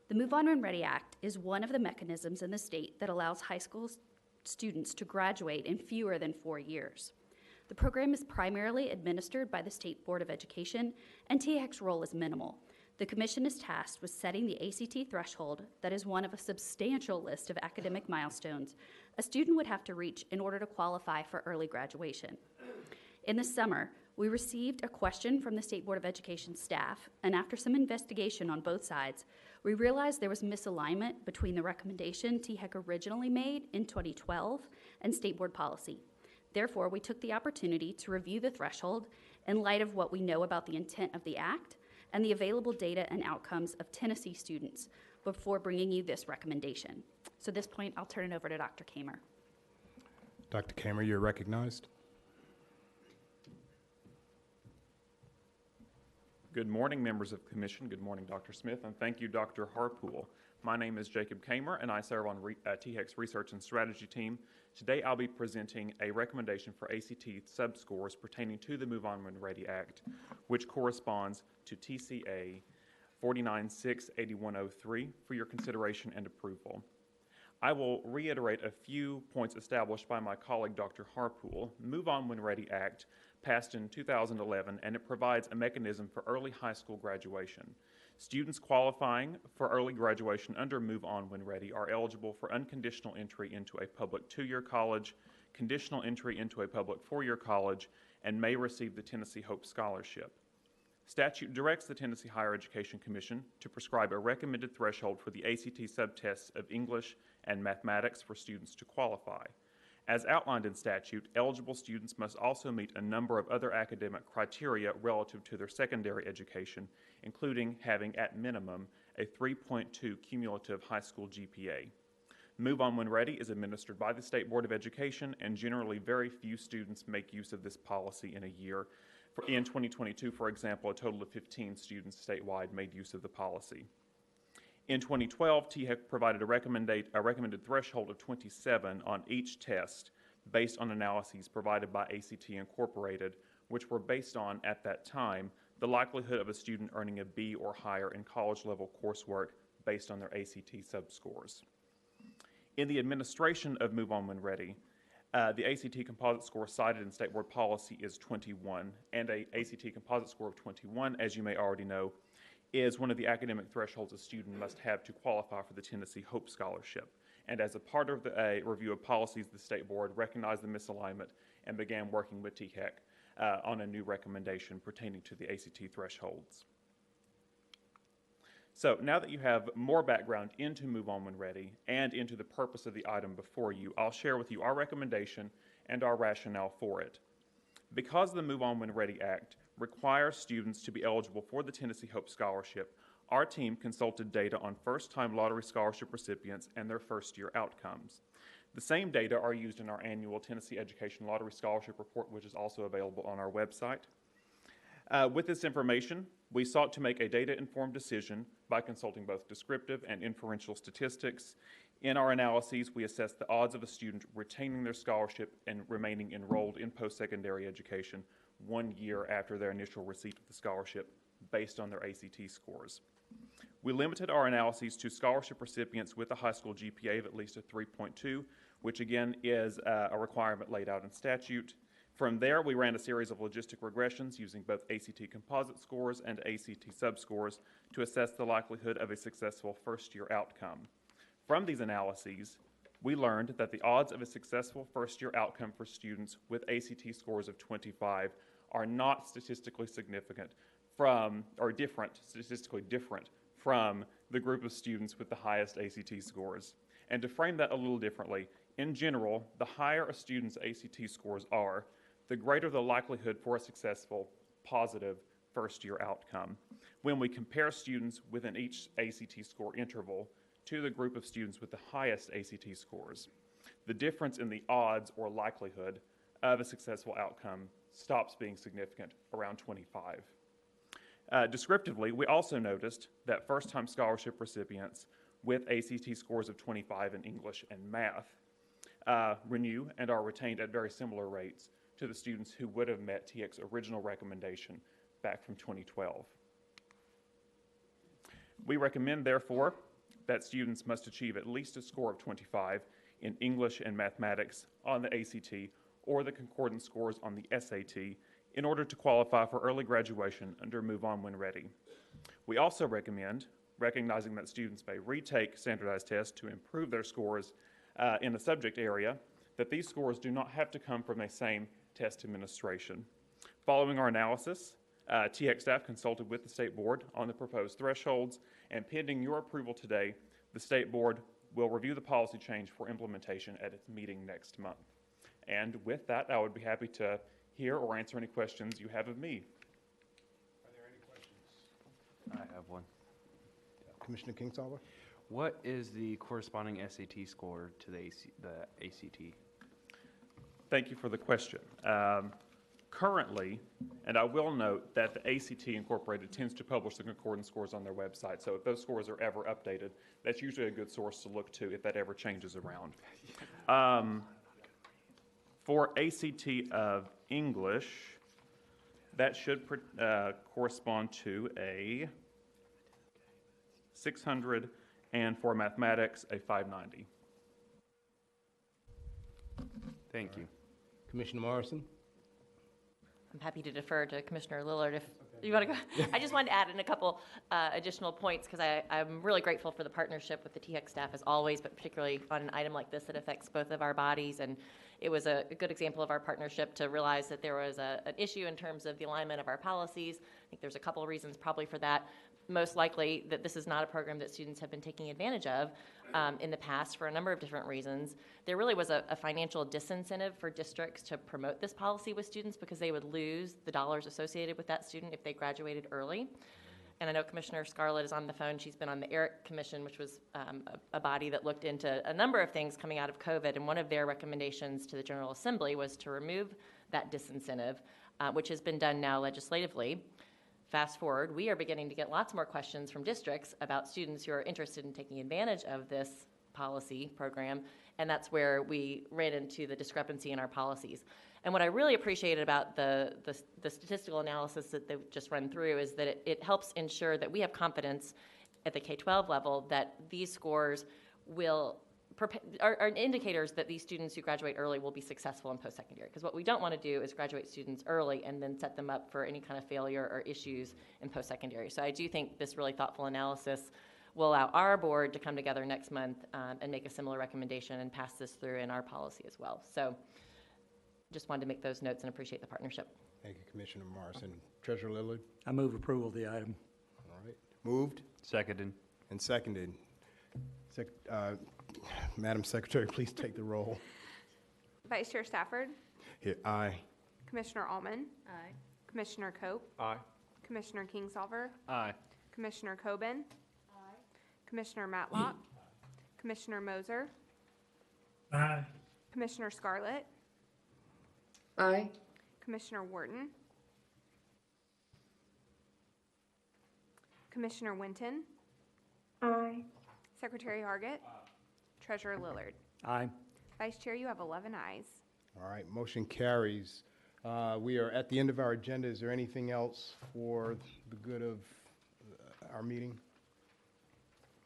The Move On When Ready Act is one of the mechanisms in the state that allows high school students to graduate in fewer than 4 years. The program is primarily administered by the State Board of Education, and THEC's role is minimal. The Commission is tasked with setting the ACT threshold that is one of a substantial list of academic milestones a student would have to reach in order to qualify for early graduation. In the summer, we received a question from the State Board of Education staff, and after some investigation on both sides, we realized there was misalignment between the recommendation THEC originally made in 2012 and State Board policy. Therefore, we took the opportunity to review the threshold in light of what we know about the intent of the act and the available data and outcomes of Tennessee students before bringing you this recommendation. So at this point, I'll turn it over to Dr. Kamer. Dr. Kamer, you're recognized. Good morning, members of the Commission. Good morning, Dr. Smith, and thank you, Dr. Harpool. My name is Jacob Kamer, and I serve on THEC's Research and Strategy team. Today, I'll be presenting a recommendation for ACT subscores pertaining to the Move On When Ready Act, which corresponds to TCA 49-6-8103 for your consideration and approval. I will reiterate a few points established by my colleague, Dr. Harpool. Move On When Ready Act passed in 2011, and it provides a mechanism for early high school graduation. Students qualifying for early graduation under Move On When Ready are eligible for unconditional entry into a public 2-year college, conditional entry into a public 4-year college, and may receive the Tennessee Hope Scholarship. Statute directs the Tennessee Higher Education Commission to prescribe a recommended threshold for the ACT subtests of English and mathematics for students to qualify. As outlined in statute, eligible students must also meet a number of other academic criteria relative to their secondary education, including having at minimum a 3.2 cumulative high school GPA. Move On When Ready is administered by the State Board of Education, and generally very few students make use of this policy in a year. In 2022, for example, a total of 15 students statewide made use of the policy. In 2012, THEC provided a recommended threshold of 27 on each test based on analyses provided by ACT Incorporated, which were based on, at that time, the likelihood of a student earning a B or higher in college-level coursework based on their ACT subscores. In the administration of Move On When Ready, the ACT composite score cited in State Board policy is 21, and a ACT composite score of 21, as you may already know, is one of the academic thresholds a student must have to qualify for the Tennessee Hope Scholarship. And as a part of a review of policies, the State Board recognized the misalignment and began working with THEC on a new recommendation pertaining to the ACT thresholds. So now that you have more background into Move On When Ready and into the purpose of the item before you, I'll share with you our recommendation and our rationale for it. Because the Move On When Ready Act requires students to be eligible for the Tennessee Hope Scholarship, our team consulted data on first-time lottery scholarship recipients and their first-year outcomes. The same data are used in our annual Tennessee Education Lottery Scholarship Report, which is also available on our website. With this information, we sought to make a data-informed decision by consulting both descriptive and inferential statistics. In our analyses, we assessed the odds of a student retaining their scholarship and remaining enrolled in post-secondary education 1 year after their initial receipt of the scholarship based on their ACT scores. We limited our analyses to scholarship recipients with a high school GPA of at least a 3.2, which again is a requirement laid out in statute. From there, we ran a series of logistic regressions using both ACT composite scores and ACT subscores to assess the likelihood of a successful first-year outcome. From these analyses, we learned that the odds of a successful first-year outcome for students with ACT scores of 25 are not statistically significant from, or statistically different from the group of students with the highest ACT scores. And to frame that a little differently, in general, the higher a student's ACT scores are, the greater the likelihood for a successful, positive first-year outcome. When we compare students within each ACT score interval to the group of students with the highest ACT scores, the difference in the odds or likelihood of a successful outcome stops being significant around 25. Descriptively, we also noticed that first-time scholarship recipients with ACT scores of 25 in English and math renew and are retained at very similar rates to the students who would have met THEC's original recommendation back from 2012. We recommend, therefore, that students must achieve at least a score of 25 in English and mathematics on the ACT or the concordance scores on the SAT in order to qualify for early graduation under Move On When Ready. We also recommend, recognizing that students may retake standardized tests to improve their scores in a subject area, that these scores do not have to come from the same test administration. Following our analysis, THEC staff consulted with the State Board on the proposed thresholds, and pending your approval today, the State Board will review the policy change for implementation at its meeting next month. And with that, I would be happy to hear or answer any questions you have of me. Are there any questions? I have one. Commissioner Kingsolver? What is the corresponding SAT score to the ACT? Thank you for the question. Currently, and I will note that the ACT Incorporated tends to publish the concordance scores on their website, so if those scores are ever updated, that's usually a good source to look to if that ever changes around. For ACT of English, that should correspond to a 600, and for mathematics, a 590. Thank you. Commissioner Morrison? I'm happy to defer to Commissioner Lillard if you want to go. I just wanted to add in a couple additional points because I'm really grateful for the partnership with the THEC staff as always, but particularly on an item like this that affects both of our bodies. And it was a good example of our partnership to realize that there was an issue in terms of the alignment of our policies. I think there's a couple of reasons probably for that. Most likely that this is not a program that students have been taking advantage of in the past for a number of different reasons. There really was a financial disincentive for districts to promote this policy with students because they would lose the dollars associated with that student if they graduated early. And I know Commissioner Scarlett is on the phone. She's been on the ERIC Commission, which was a body that looked into a number of things coming out of COVID. And one of their recommendations to the General Assembly was to remove that disincentive, which has been done now legislatively. Fast forward, we are beginning to get lots more questions from districts about students who are interested in taking advantage of this policy program, and that's where we ran into the discrepancy in our policies. And what I really appreciated about the statistical analysis that they've just run through is that it helps ensure that we have confidence at the K-12 level that these scores are indicators that these students who graduate early will be successful in post-secondary. Because what we don't want to do is graduate students early and then set them up for any kind of failure or issues in post-secondary. So I do think this really thoughtful analysis will allow our board to come together next month and make a similar recommendation and pass this through in our policy as well. So just wanted to make those notes and appreciate the partnership. Thank you, Commissioner Morrison. Treasurer Lillard? I move approval of the item. All right. Moved? Seconded. And seconded. Madam Secretary, please take the roll. Vice Chair Stafford? Here, aye. Commissioner Altman? Aye. Commissioner Cope? Aye. Commissioner Kingsolver? Aye. Commissioner Coben? Aye. Commissioner Matlock? Commissioner Moser? Aye. Commissioner Scarlett? Aye. Commissioner Wharton? Commissioner Winton? Aye. Secretary Hargett? Treasurer Lillard? Aye. Vice Chair, you have 11 ayes. All right, motion carries. We are at the end of our agenda. Is there anything else for the good of our meeting?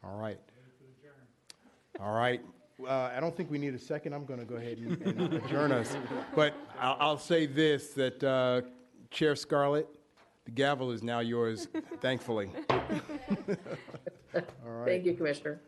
All right. All right. I don't think we need a second. I'm going to go ahead and adjourn us. But I'll say this, that Chair Scarlett, the gavel is now yours, thankfully. All right. Thank you, Commissioner.